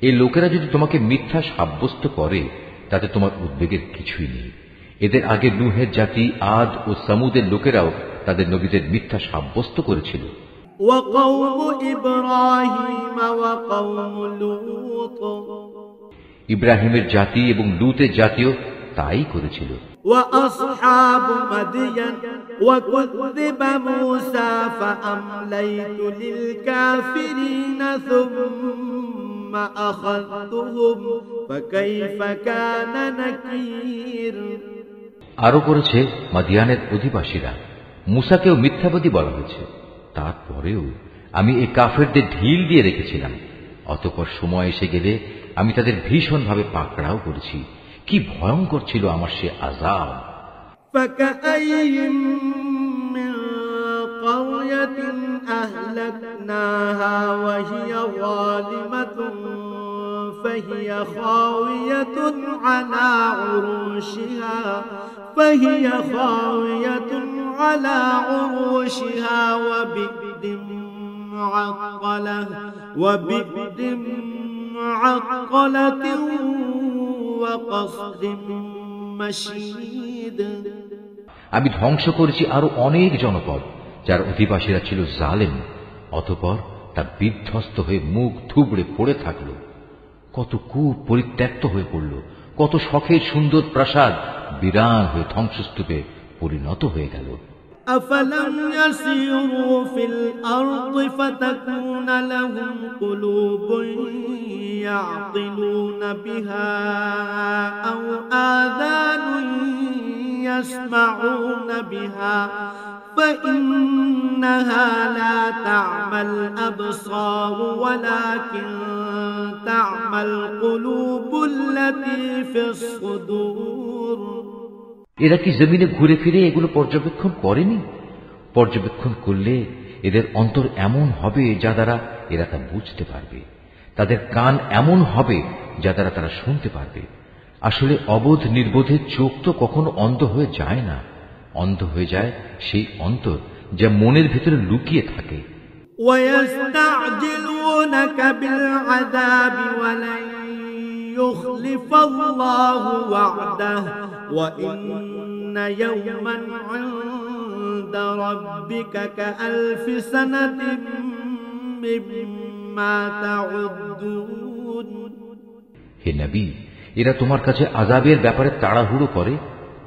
[SPEAKER 1] এই লোকেরা যদি তোমাকে মিথ্যা সাব্যস্ত করে তাতে তোমার উদ্বেগের কিছুই নেই। এদের আগে নূহের জাতি আদ ও সামুদের লোকেরাও তাদের নবীদের মিথ্যা সাব্যস্ত করেছিল।
[SPEAKER 2] وَقَوْمُ إِبْرَاهِيمَ وَقَوْمُ لُوطٍ।
[SPEAKER 1] ইব্রাহিমের জাতি এবং লূতের জাতিও তাই করেছিল।
[SPEAKER 2] وَأَصْحَابُ مَدْيَنَ وَكُذِّبَ مُوسَى فَأَمْلَيْتُ لِلْكَافِرِينَ ثُمَّ أَخَذْتُهُمْ فَكَيْفَ كَانَ نَكِيرِ।
[SPEAKER 1] আরো করেছে মাদিয়ানের অধিবাসীরা। মুসাকেও মিথ্যাবাদী বলা হয়েছে, তারপরেও আমি এই কাফেরদের ঢিল দিয়ে রেখেছিলাম। অতঃপর সময় এসে গেলে আমি তাদের ভীষণভাবে পাকড়াও করেছি। কি ভয়ঙ্কর ছিল আমার সে আযাব!
[SPEAKER 2] فَكَأَيِّن مِّن قَرْيَةٍ أَهْلَكْنَاهَا وَهِيَ ظَالِمَةٌ فَهِيَ خَاوِيَةٌ عَلَى عُرُوشِهَا وَبِئْرٍ مُّعَطَّلَةٍ وَقَصْرٍ مَّشِيدٍ।
[SPEAKER 1] আমি ধ্বংস করেছি আরো অনেক জনপদ যার অধিবাসীরা ছিল জালেম। অতঃপর তা বিধ্বস্ত হয়ে মুখ থুবড়ে পড়ে থাকল। কত কূপ পরিত্যক্ত হয়ে পড়ল, কত শখের সুন্দর প্রাসাদ বিরান হয়ে ধ্বংসস্তূপে পরিণত হয়ে গেল।
[SPEAKER 2] أَفَلَمْ يَسِيرُوا فِي الْأَرْضِ فَتَكُونَ لَهُمْ قُلُوبٌ يَعْقِلُونَ بِهَا أَوْ آذَانٌ يَسْمَعُونَ بِهَا فَإِنَّهَا لَا تَعْمَى الْأَبْصَارُ وَلَكِن تَعْمَى الْقُلُوبُ الَّتِي فِي الصُّدُورِ।
[SPEAKER 1] এরা কি জমিনে ঘুরে ফিরে এগুলো পর্যবেক্ষণ করেনি? পর্যবেক্ষণ করলে এদের অন্তর এমন হবে যা দ্বারা এরা তা বুঝতে পারবে, তাদের কান এমন হবে যা দ্বারা তারা শুনতে পারবে। আসলে অবোধ নির্বোধের চোখ তো কখনো অন্ধ হয়ে যায় না, অন্ধ হয়ে যায় সেই অন্তর যা মনের ভেতরে লুকিয়ে থাকে।
[SPEAKER 2] وَيَسْتَعْجِلُونَكَ بِالْعَذَابِ وَلَن يُخْلِفَ اللَّهُ وَعْدَهُ وَإِنَّ يَوْمًا عِندَ رَبِّكَ كَأَلْفِ سَنَةٍ مِّمَّا تَعُدُّونَ।
[SPEAKER 1] হে নবী, এরা তোমার কাছে আযাবের ব্যাপারে তাড়াহুড়ো করে।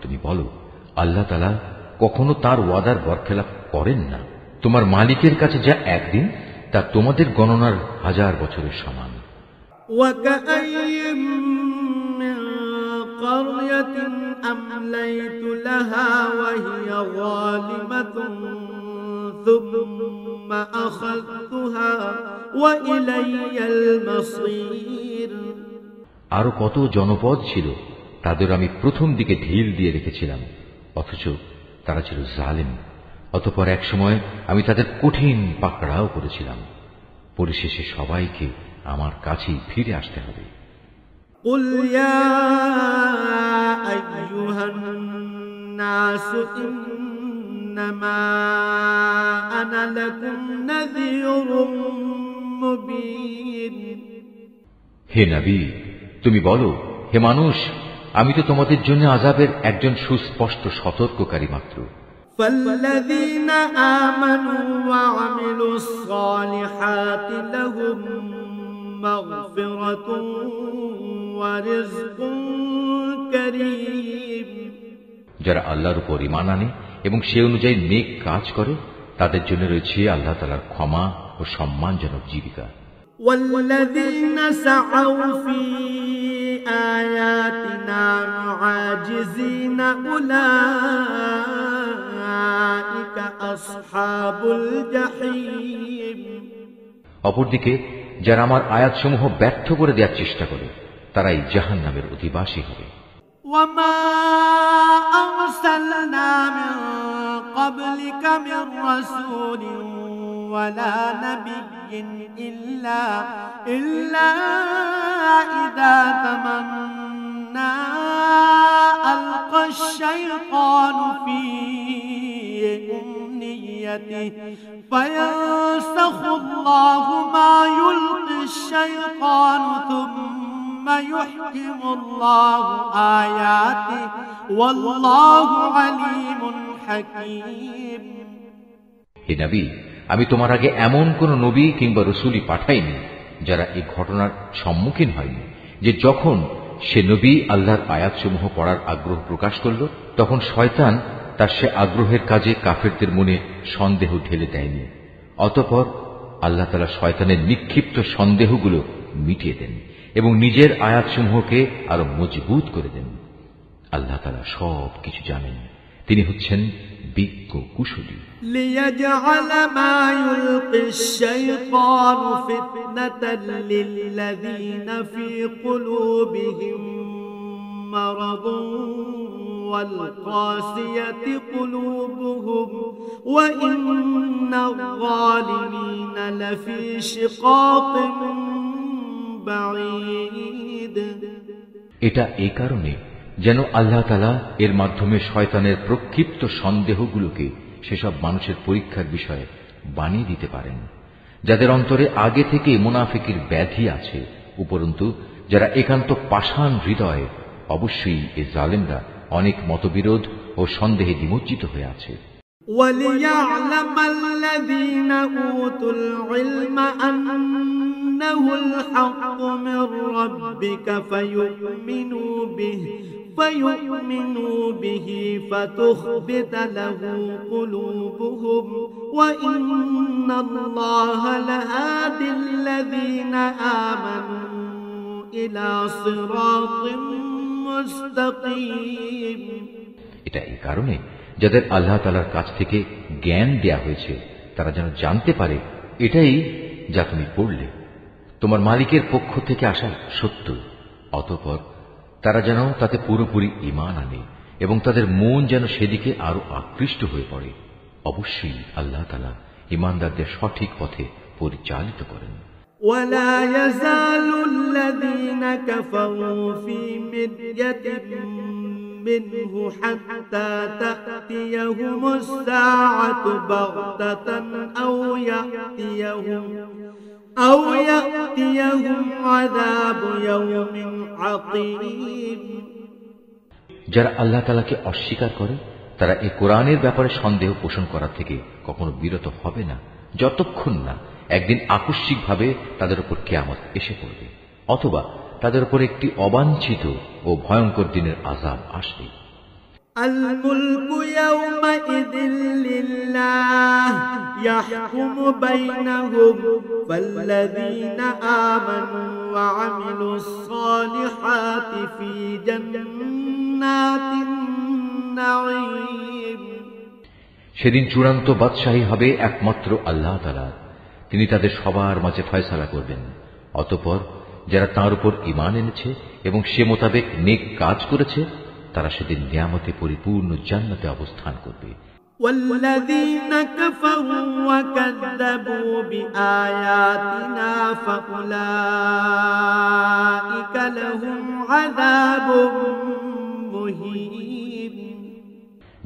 [SPEAKER 1] তুমি বলো, আল্লাহ তাআলা কখনো তার ওয়াদার বরখেলাপ করেন না। তোমার মালিকের কাছে যা একদিন, তা তোমাদের গণনার 1000 বছরের সমান।
[SPEAKER 2] وَكَأَيِّن مِّن قَرْيَةٍ أَمْلَيْتُ لَهَا وَهِيَ ظَالِمَةٌ ثُمَّ أَخَذْتُهَا وَإِلَيَّ الْمَصِيرُ।
[SPEAKER 1] আরো কত জনপদ ছিল, তাদের আমি প্রথম দিকে ঢিল দিয়ে রেখেছিলাম, অথচ তারা ছিল জালিম। অতঃপর এক সময় আমি তাদের কঠিন পাকড়াও করেছিলাম। পরিশেষে সবাইকে আমার কাছেই ফিরে আসতে হবে।
[SPEAKER 2] قُلْ يَا أَيُّهَا النَّاسُ إِنَّمَا أَنَا لَكُمْ نَذِيرٌ مُّبِينٌ।
[SPEAKER 1] হে নবী, তুমি বলো, হে মানুষ, আমি তো তোমাদের জন্য আযাবের একজন সুস্পষ্ট সতর্ককারী মাত্র।
[SPEAKER 2] فَالَّذِينَ آمَنُوا وَعَمِلُوا الصَّالِحَاتِ لَهُم مَّغْفِرَةٌ وَرِزْقٌ كَرِيمٌ।
[SPEAKER 1] যারা আল্লাহর উপর ঈমান আনে এবং সে অনুযায়ী নেক কাজ করে, তাদের জন্য রয়েছে আল্লাহ তাআলার ক্ষমা ও সম্মানজনক জীবিকা।
[SPEAKER 2] وَالَّذِينَ سَعَوْا فِي آيَاتِنَا مُعَاجِزِينَ أُولَٰئِكَ أصحاب الجحيم
[SPEAKER 1] অপরদিকে যারা আমার আয়াতসমূহ ব্যর্থ করে দেওয়ার চেষ্টা করে তারাই জাহান্নামের অধিবাসী হবে।
[SPEAKER 2] وما أرسلنا من قبلك من رسول ولا نبي إلا إذا تمنى ألقى الشيطان في أمنيته فينسخ الله ما يلقي الشيطان ثم يحكم الله آياته والله عليم حكيم।
[SPEAKER 1] হে নবী, আমি তোমার আগে এমন কোন নবী কিংবা রসুলই পাঠাইনি যারা এই ঘটনার সম্মুখীন হয়নি যে যখন সে নবী আল্লাহর আয়াতসমূহ পড়ার আগ্রহ প্রকাশ করল তখন শয়তান তার সে আগ্রহের কাজে কাফেরদের মনে সন্দেহ ঢেলে দেয়নি। অতঃপর আল্লাহ তাআলা শয়তানের নিক্ষিপ্ত সন্দেহগুলো মিটিয়ে দেন এবং নিজের আয়াতসমূহকে আরো মজবুত করে দেন। আল্লাহ তাআলা সব কিছু জানেন, তিনি হচ্ছেন বিজ্ঞ কুশলী।
[SPEAKER 2] ليجعل ما يلقي الشيطان فتنة للذين في قلوبهم مرض والقاسية قلوبهم وإن الظالمين لفي شقاق بعيد।
[SPEAKER 1] এটা এই কারণে যেন আল্লাহ তাআলা এর মাধ্যমে শয়তানের প্রক্ষিপ্ত সন্দেহগুলোকে সেসব মানুষের পরীক্ষার বিষয়ে বানিয়ে দিতে পারেন যাদের অন্তরে আগে থেকে মুনাফিকের ব্যাধি আছে। উপরন্তু যারা একান্ত পাষাণ হৃদয়, অবশ্যই এই জালেমরা অনেক মতবিরোধ ও সন্দেহে নিমজ্জিত হয়ে আছে।
[SPEAKER 2] وَلِيَعْلَمَ الَّذِينَ أُوتُوا الْعِلْمَ أَنَّهُ الْحَقُّ مِنْ رَبِّكَ فيؤمنوا به فتخبت له قلوبهم وإن الله لهادي الذين آمنوا إلى صراط مستقيم।
[SPEAKER 1] এটা এই কারণে যাদের আল্লাহ তাআলার কাছ থেকে জ্ঞান দেয়া হয়েছে তারা যেন জানতে পারে এটাই যা তুমি পড়লে তোমার মালিকের পক্ষ থেকে আসা সত্য। অতঃপর তারা যেন তাতে পুরোপুরি ঈমান আনে এবং তাদের মন যেন সেদিকে আরো আকৃষ্ট হয়ে পড়ে। অবশ্যই আল্লাহ তাআলা ঈমানদারদের সঠিক পথে পরিচালিত করেন।
[SPEAKER 2] ولا يزال الذين كفروا في مرية منه حتى تأتيهم الساعة بغتة أو يأتيهم عذاب يوم عقيم।
[SPEAKER 1] যারা আল্লাহ তাআলাকে অস্বীকার করে তারা এই কোরআনের ব্যাপারে সন্দেহ পোষণ করা থেকে কখনো বিরত হবে না যতক্ষণ না একদিন আকস্মিকভাবে তাদের উপর কিয়ামত এসে পড়বে অথবা তাদের উপর একটি অবাঞ্ছিত ও ভয়ঙ্কর দিনের আযাব আসবে।
[SPEAKER 2] الملك يومئذ لله يحكم بينهم فالذين آمنوا وعملوا الصالحات في جنات النعيم।
[SPEAKER 1] সেদিন চূড়ান্ত বাদশাহী হবে একমাত্র আল্লাহ তাআলা, তিনি তাদের সবার মাঝে ফয়সালা করবেন। অতঃপর যারা তাঁর উপর ঈমান এনেছে এবং সে মোতাবেক নেক কাজ করেছে তারা সেদিন নিয়ামতে পরিপূর্ণ জান্নাতে অবস্থান করবে।
[SPEAKER 2] والذين كفروا وكذبوا بآياتنا فأولئك لهم عذاب مهين।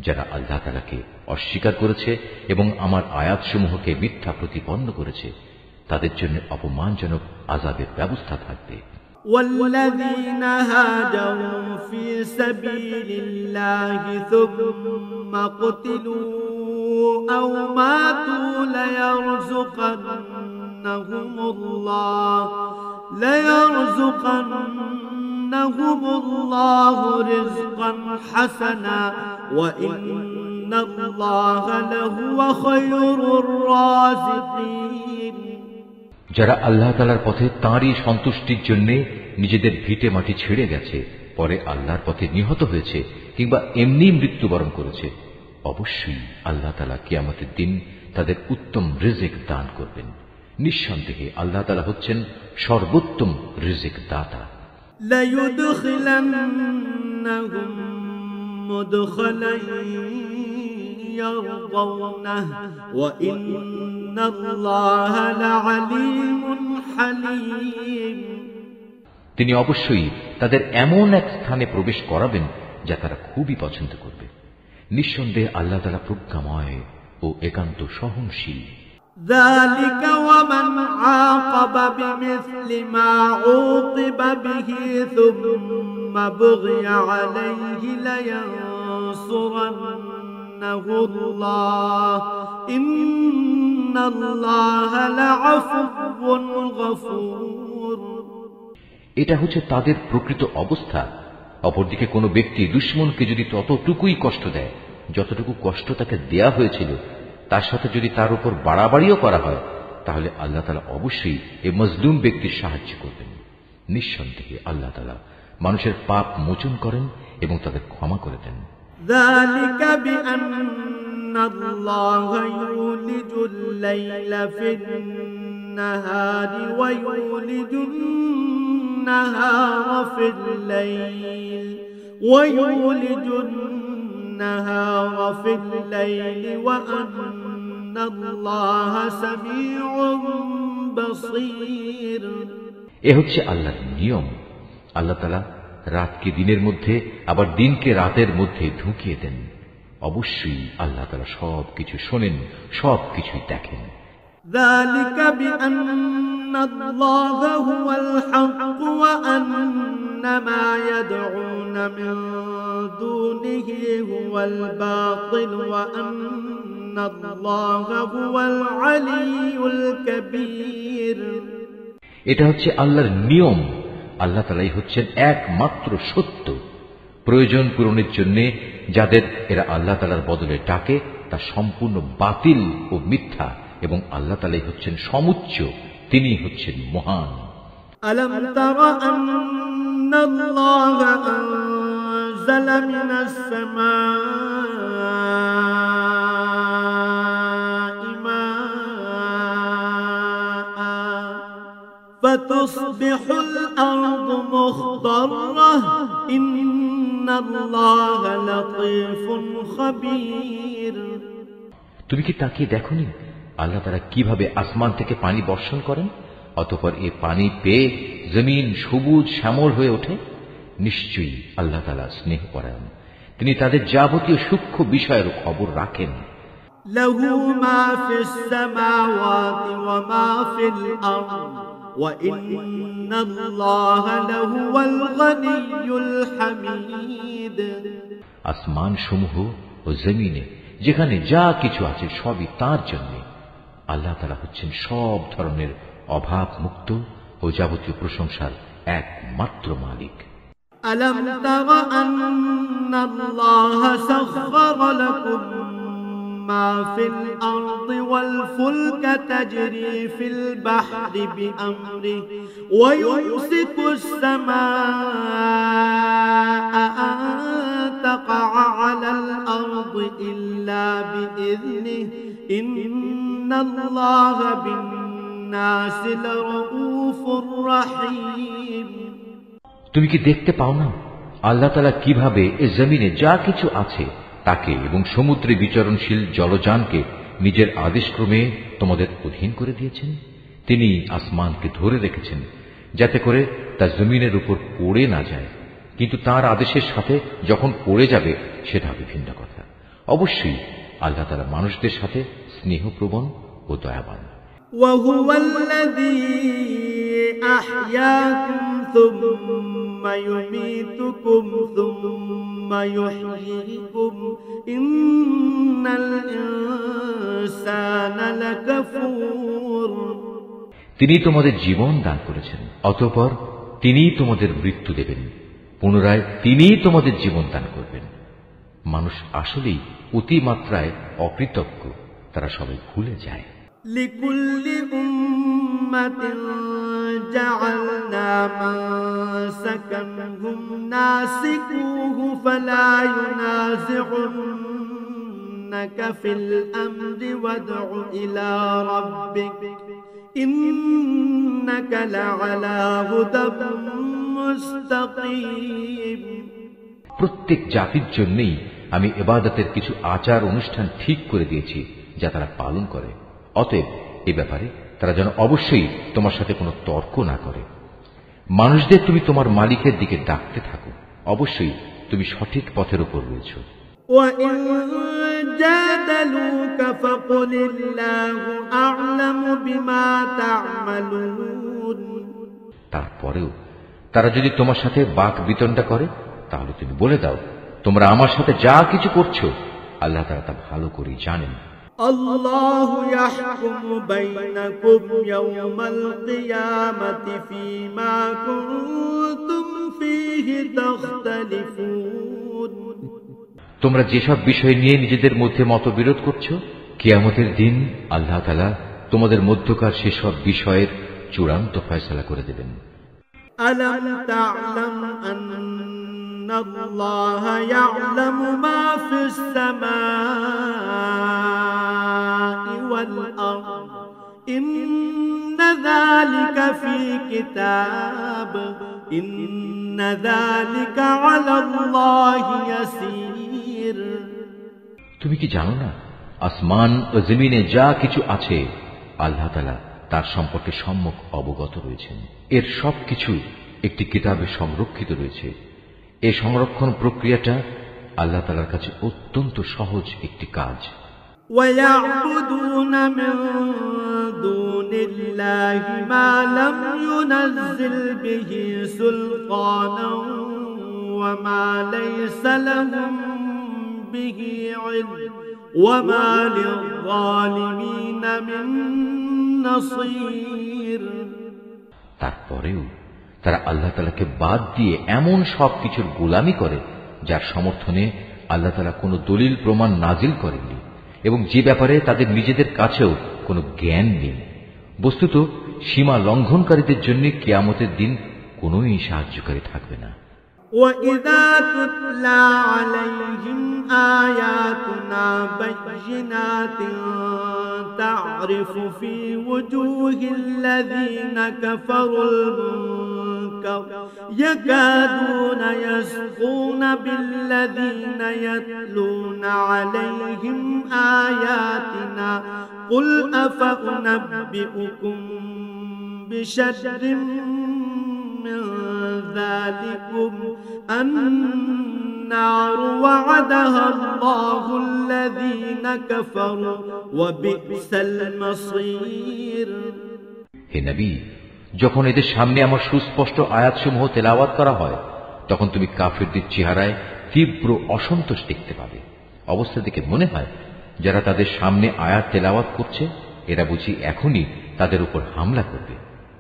[SPEAKER 1] যারা আল্লাহ তাআলাকে অস্বীকার করেছে এবং আমার আয়াতসমূহকে মিথ্যা প্রতিপন্ন করেছে তাদের জন্য অপমানজনক আযাবের ব্যবস্থা থাকবে।
[SPEAKER 2] والذين هاجروا في سبيل الله ثم قتلوا أو ماتوا ليرزقنهم الله رزقا حسنا وإن الله لهو خير الرازقين।
[SPEAKER 1] যারা আল্লাহ তাআলার পথে তাঁরই সন্তুষ্টির জন্য নিজেদের ভিটে মাটি ছেড়ে গেছে, পরে আল্লাহর পথে নিহত হয়েছে কিংবা এমনি মৃত্যুবরণ করেছে, অবশ্যই আল্লাহ তাআলা কিয়ামতের দিন তাদের উত্তম রিজিক দান করবেন। নিঃসন্দেহে আল্লাহ তাআলা হচ্ছেন সর্বোত্তম রিজিক দাতা।
[SPEAKER 2] ليدخلنهم مدخلا يرضونه وإن الله لعليم حليم।
[SPEAKER 1] তিনি অবশ্যই তাদের এমন এক স্থানে প্রবেশ করাবেন যা তারা খুবই পছন্দ করবে। নিঃসন্দেহে আল্লাহ তাআলা প্রজ্ঞাময় ও একান্ত সহনশীল।
[SPEAKER 2] ذلك ومن عاقب بمثل ما عوقب به ثم بغي عليه لينصرنه الله إن الله لعفو غفور।
[SPEAKER 1] এটা হচ্ছে তাদের প্রকৃত অবস্থা। অপরদিকে কোনো ব্যক্তি দুশমনকে যদি ততটুকুই কষ্ট দেয় যতটুকু কষ্ট তাকে দেয়া হয়েছিল, তার সাথে যদি তার উপর বাড়াবাড়িও করা হয়, তাহলে আল্লাহ তাআলা অবশ্যই এই মজলুম ব্যক্তির সাহায্য করবেন। নিঃসন্দেহে আল্লাহ তাআলা মানুষের পাপ মোচন করেন এবং তাদের ক্ষমা করে দেন।
[SPEAKER 2] ذلك بأن الله يولج الليل في النهار ويولج النهار في الليل ويولج النهار في الليل وأن الله سميع بصير।
[SPEAKER 1] এ হচ্ছে আল্লাহর নিয়ম। আল্লাহ তাআলা রাতকে দিনের মধ্যে আবার দিনকে রাতের মধ্যে ঢুকিয়ে দেন। অবশ্যই আল্লাহ তাআলা সবকিছু শোনেন, সবকিছুই দেখেন।
[SPEAKER 2] ذلك بأن الله هو الحق وأن ما يدعون من دونه هو الباطل وأن الله هو العلي الكبير।
[SPEAKER 1] এটা হচ্ছে আল্লাহর নিয়ম। আল্লাহ তাআলাই হচ্ছেন একমাত্র সত্য। প্রয়োজন পূরণের জন্য যাদের এরা আল্লাহ তাআলার বদলে ডাকে তা সম্পূর্ণ বাতিল ও মিথ্যা, এবং আল্লাহ তাআলাই হচ্ছেন সমুচ্চ, তিনি হচ্ছেন মহান।
[SPEAKER 2] ألم تر أن الله أنزل من السماء ماء فتصبح الأرض مخضرة إن الله لطيف خبير।
[SPEAKER 1] তুমি কি তাকিয়ে দেখোনি আল্লাহ তাআলা কিভাবে আসমান থেকে পানি বর্ষণ করেন, অতঃপর এই পানি পেয়ে জমিন সবুজ শ্যামল হয়ে ওঠে? নিশ্চয়ই আল্লাহ তাআলা স্নেহপরায়ণ, তিনি তাদের যাবতীয় সূক্ষ্ম বিষয়ের খবর রাখেন।
[SPEAKER 2] লাহু মা ফিস সামাওয়াতি ওয়া মা ফিল আরদ ওয়া ইন্নাল্লাহা লাহুয়াল গনিয়্যুল হামিদ।
[SPEAKER 1] আসমান সমূহ ও জমিনে যেখানে যা কিছু আছে সবই তার জন্য। আল্লাহ তাআলা হচ্ছেন সব ধরনের অভাব মুক্ত ও যাবতীয় প্রশংসার একমাত্র মালিক।
[SPEAKER 2] আলম তারা আন্নাল্লাহা সাখখারা লাকুম মা ফিল আরদি ওয়াল ফুলকা তাজরি ফিল বাহরি বিআমরিহি ওয়া ইউমসিকুস সামাআ আন তাকাআ আলাল আরদি ইল্লা বিইذনিহি ইন্নাল্লাহা বিন-নাসি লারউফুর রাহিম।
[SPEAKER 1] তুমি কি দেখতে পাও না আল্লাহ তাআলা কিভাবে এই জমিনে যা কিছু আছে তাকে এবং সমুদ্রে বিচরণশীল জলযানকে নিজের আদেশক্রমে তোমাদের অধীন করে দিয়েছেন? তিনি আসমানকে ধরে রেখেছেন যাতে করে তা জমিনের উপর পড়ে না যায়, কিন্তু তার আদেশের সাথে যখন পড়ে যাবে সেটা হবে ভিন্ন কথা। অবশ্যই আল্লাহ তাআলা মানুষদের সাথে স্নেহপ্রবণ ও দয়াবান।
[SPEAKER 2] وهو الذي أحياكم ثم يميتكم ثم يحييكم إن الإنسان لكفور।
[SPEAKER 1] তিনি তোমাদের জীবন দান করেছেন, অতঃপর তিনি তোমাদের মৃত্যু দেবেন, পুনরায় তিনি তোমাদের জীবন দান করবেন। মানুষ আসলেই অতিমাত্রায় অকৃতজ্ঞ, তারা সবাই ভুলে যায়।
[SPEAKER 2] لكل أمة جعلنا منسكا هم ناسكوه فلا ينازعنك يفتنونك في الأمر وادع إلى ربك إنك لعلى هدى مستقيم।
[SPEAKER 1] প্রত্যেক জাতির জন্যই আমি ইবাদতের কিছু আচার অনুষ্ঠান ঠিক করে দিয়েছি যা তারা পালন করে। অতএব এ ব্যাপারে তারা যেন অবশ্যই তোমার সাথে কোনো তর্ক না করে। মানুষদের তুমি তোমার মালিকের দিকে ডাকতে থাকো, অবশ্যই তুমি সঠিক পথের উপর রয়েছ।
[SPEAKER 2] وَإِن جَادَلُوكَ فَقُلِ اللَّهُ أَعْلَمُ بِمَا تَعْمَلُونَ।
[SPEAKER 1] তারপরেও তারা যদি তোমার সাথে বাক বিতণ্ডা করে তাহলে তুমি বলে দাও, তোমরা আমার সাথে যা কিছু করছো আল্লাহ তাআলা তা ভালো করেই জানেন।
[SPEAKER 2] আল্লাহু ইয়াহকুমু বাইনাকুম ইয়াওমাল কিয়ামাতি ফীমা কুনতুম ফীহি তাখতালিফুন।
[SPEAKER 1] তোমরা যেসব বিষয় নিয়ে নিজেদের মধ্যে মতবিরোধ করছো, কিয়ামতের দিন আল্লাহ তাআলা তোমাদের মধ্যকার সেসব বিষয়ের চূড়ান্ত ফয়সালা করে দেবেন।
[SPEAKER 2] আলাম তা'লাম আন্নাল্লাহা ইয়া'লামু মা ফিস সামাই ওয়াল আরদ ইন্না যালিকা ফী কিতাব ইন্না যালিকা আলাল্লাহি ইয়াসীর।
[SPEAKER 1] তুমি কি জানো না, আসমান ও জমিনে যা কিছু আছে আল্লাহ তাআলা তার সম্পর্কে সম্যক অবগত রয়েছেন। এর সবকিছু একটি কিতাবে সংরক্ষিত রয়েছে। এই সংরক্ষণ প্রক্রিয়াটা আল্লাহ তাআলার কাছে অত্যন্ত সহজ একটি কাজ।
[SPEAKER 2] وَيَعْبُدُونَ مِن دُونِ اللَّهِ مَا لَمْ يُنَزِّلْ بِهِ سُلْطَانًا وَمَا لَيْسَ لَهُم بِهِ عِلْمٌ وَمَا لِلظَّالِمِينَ مِن نَصِيرٍ।
[SPEAKER 1] তারপরেও তারা আল্লাহ তাআলাকে বাদ দিয়ে এমন সব কিছুর গোলামি করে যার সমর্থনে আল্লাহ তাআলা কোনো দলিল প্রমাণ নাজিল করেননি এবং যে ব্যাপারে তাদের নিজেদের কাছেও কোনো জ্ঞান নেই। বস্তুত সীমা লঙ্ঘনকারীদের জন্য কিয়ামতের দিন কোনোই সাহায্যকারী থাকবে না।
[SPEAKER 2] وَإِذَا تُتْلَى عَلَيْهِمْ آيَاتُنَا بَيِّنَاتٍ تَعْرِفُ فِي وُجُوهِ الَّذِينَ كَفَرُوا الْمُنكَرَ يَكَادُونَ يَسْطُونَ بِالَّذِينَ يَتْلُونَ عَلَيْهِمْ آيَاتِنَا قُلْ أَفَأُنَبِّئُكُم بِشَرٍّ مِّن ذَلِكُمْ النَّارُ وَعَدَهَا اللَّهُ الَّذِينَ كَفَرُوا وَبِئْسَ الْمَصِيرُ।
[SPEAKER 1] হে নবী, যখন এদের সামনে আমার সুস্পষ্ট আয়াতসমূহ তেলাওয়াত করা হয় তখন তুমি কাফিরদের চেহারায় তীব্র অসন্তোষ দেখতে পাবে। অবস্থা দেখে মনে হয় যারা তাদের সামনে আয়াত তেলাওয়াত করছে এরা বুঝি এখনই তাদের উপর হামলা করবে।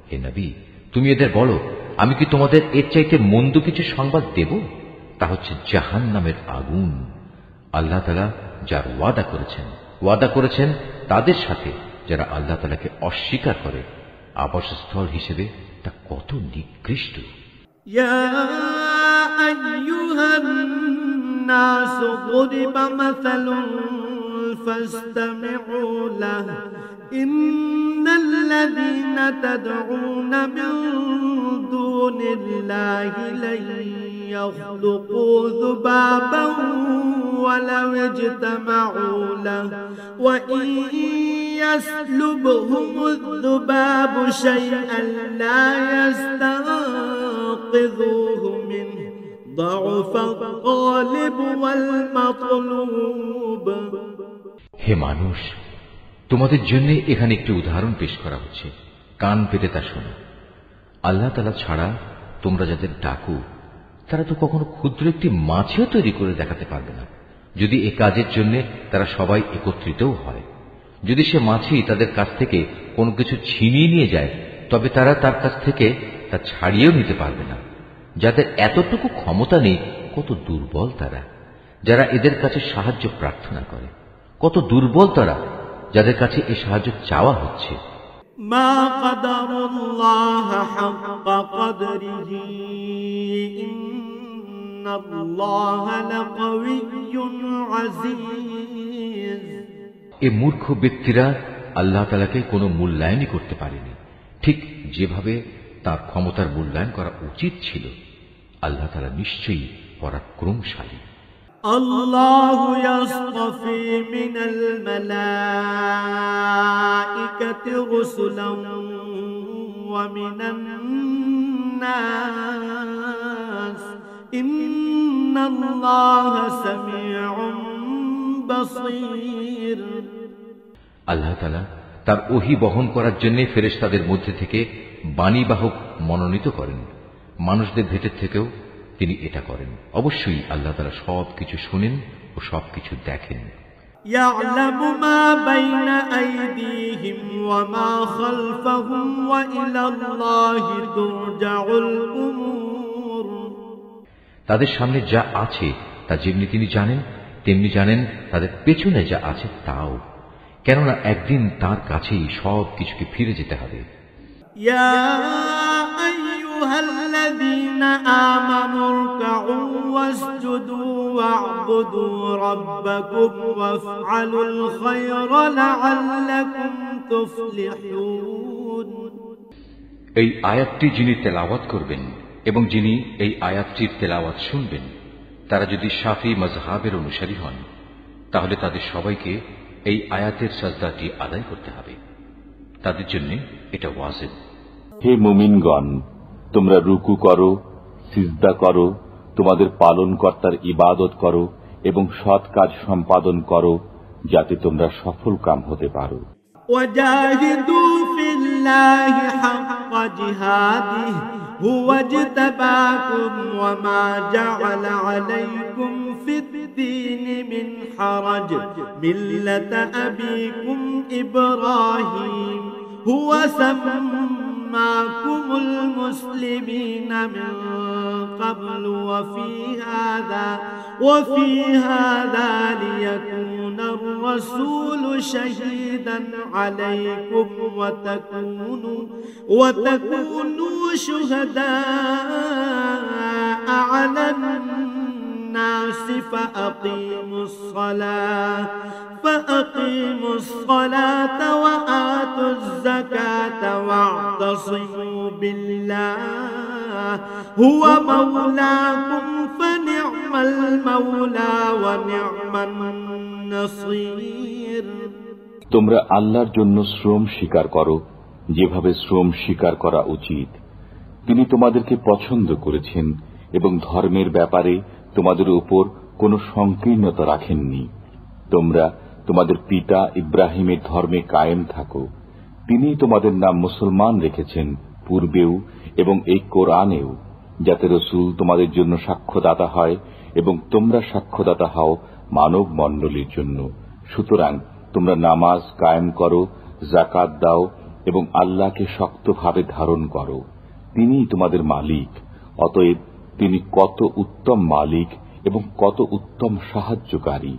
[SPEAKER 1] হে নবী, তুমি এদের বলো, আমি কি তোমাদের এর চাইতে মন্দ কিছু সংবাদ দেব? তা হচ্ছে জাহান্নামের আগুন। আল্লাহ তাআলা যার ওয়াদা করেছেন তাদের সাথে যারা আল্লাহ তাআলাকে অস্বীকার করে, আবাসস্থল হিসেবে তা কত নিকৃষ্ট।
[SPEAKER 2] ইয়া আইয়ুহান নাস গুরিবা মাসালুন ফাসতামিউ লাহু ইন্নাল্লাযীনা তাদউনা মিন দুনিল্লাহি লা ইয়াখলুকু যুবাবান ওয়ালাউ ইজতামাউ লাহু ওয়া ইন ইয়াসলুবহুমুয যুবাবু শাইআন লা ইয়াস্তানকিযুহু মিনহু ضعفَ الطالب والمطلوب।
[SPEAKER 1] হে মানুষ, তোমাদের জন্য এখানে একটি উদাহরণ পেশ করা হচ্ছে, কান পেতে তা শোনো। আল্লাহ তাআলা ছাড়া তোমরা যাদের ডাকো তারা তো কখনো ক্ষুদ্র একটি মাছও তৈরি করে দেখাতে পারবে না, যদি এ কাজের জন্য তারা সবাই একত্রিতও হয়। যদি সে মাছি তাদের কাছ থেকে কোনো কিছু ছিনিয়ে নিয়ে যায় তবে তারা তার কাছ থেকে তা ছাড়িয়েও নিতে পারবে না। যাদের এতটুকু ক্ষমতা নেই কত দুর্বল তারা, যারা এদের কাছে সাহায্য প্রার্থনা করে, কত দুর্বল তারা যাদের কাছে এই সাহায্য চাওয়া হচ্ছে।
[SPEAKER 2] মা কাদারুল্লাহ হাক্কা কদরিহি الله لقوي عزيز
[SPEAKER 1] এ মূর্খ ব্যক্তিরা আল্লাহ তাআলাকে কোনো মূল্যায়নই করতে পারেনি, ঠিক যেভাবে তার ক্ষমতার মূল্যায়ন করা উচিত ছিল। আল্লাহ তাআলা নিশ্চয়ই পরাক্রমশালী।
[SPEAKER 2] الله يصطفي من الملائكة رسلا ومن الناس إن الله سميع بصير
[SPEAKER 1] আল্লাহ তাআলা তার ওহী বহন করার জন্য ফেরেশতাদের মধ্যে থেকে বাণীবাহক মনোনীত করেন, মানুষদের ভেতর থেকেও তিনি এটা করেন। অবশ্যই আল্লাহ তাআলা সবকিছু শুনেন ও সবকিছু দেখেন।
[SPEAKER 2] يعلم ما بين أيديهم وما خلفهم وإلى الله ترجع الأمور
[SPEAKER 1] তাদের সামনে যা আছে তা যেমনি তিনি জানেন, তেমনি জানেন তাদের পেছনে যা আছে তাও, কেননা একদিন তার কাছেই সব কিছুকে ফিরে যেতে হবে।
[SPEAKER 2] يا أيها الذين آمنوا اركعوا واسجدوا واعبدوا ربكم وافعلوا الخير لعلكم تفلحون
[SPEAKER 1] এই আয়াতটি যিনি তেলাওয়াত করবেন এবং যিনি এই আয়াতটির তেলাওয়াত শুনবেন, তারা যদি শাফি মাযহাবের অনুসারী হন, তাহলে তাদের সবাইকে এই আয়াতের সাজদাটি আদায় করতে হবে। তাদের জন্য এটা ওয়াজিব।
[SPEAKER 3] হে মুমিনগণ, তোমরা রুকু করো, সিজদা করো, তোমাদের পালনকর্তার ইবাদত করো এবং সৎ কাজ সম্পাদন করো, যাতে তোমরা সফল কাম হতে পারো।
[SPEAKER 2] وجاهدوا في الله حق جهاده هو اجتباكم وما جعل عليكم في الدين من حرج ملة أبيكم إبراهيم هو سماكم المسلمين من قبل وفي هذا ليكون الرسول شهيدا عليكم وتكونوا شهداء على الناس فأقيموا الصلاة وآتوا الزكاة واعتصموا بالله هو مولاكم فنعم المولى ونعم النصير
[SPEAKER 3] তোমরা আল্লাহর জন্য শ্রম স্বীকার করো, যেভাবে শ্রম স্বীকার করা উচিত। তিনি তোমাদেরকে পছন্দ করেছেন এবং ধর্মের ব্যাপারে তোমাদের উপর কোনো সংকীর্ণতা রাখেননি। তোমরা তোমাদের পিতা ইব্রাহিমের ধর্মে কায়েম থাকো। তিনি তোমাদের নাম মুসলমান রেখেছেন পূর্বেও এবং এই কোরআনেও, যাতে রসুল তোমাদের জন্য সাক্ষ্যদাতা হয় এবং তোমরা সাক্ষ্যদাতা হও মানব মণ্ডলীর জন্য। সুতরাং তোমরা নামাজ কায়েম করো, যাকাত দাও এবং আল্লাহকে শক্তভাবে ধারণ করো। তিনিই তোমাদের মালিক, অতএব তিনি কত উত্তম মালিক এবং কত উত্তম সাহায্যকারী।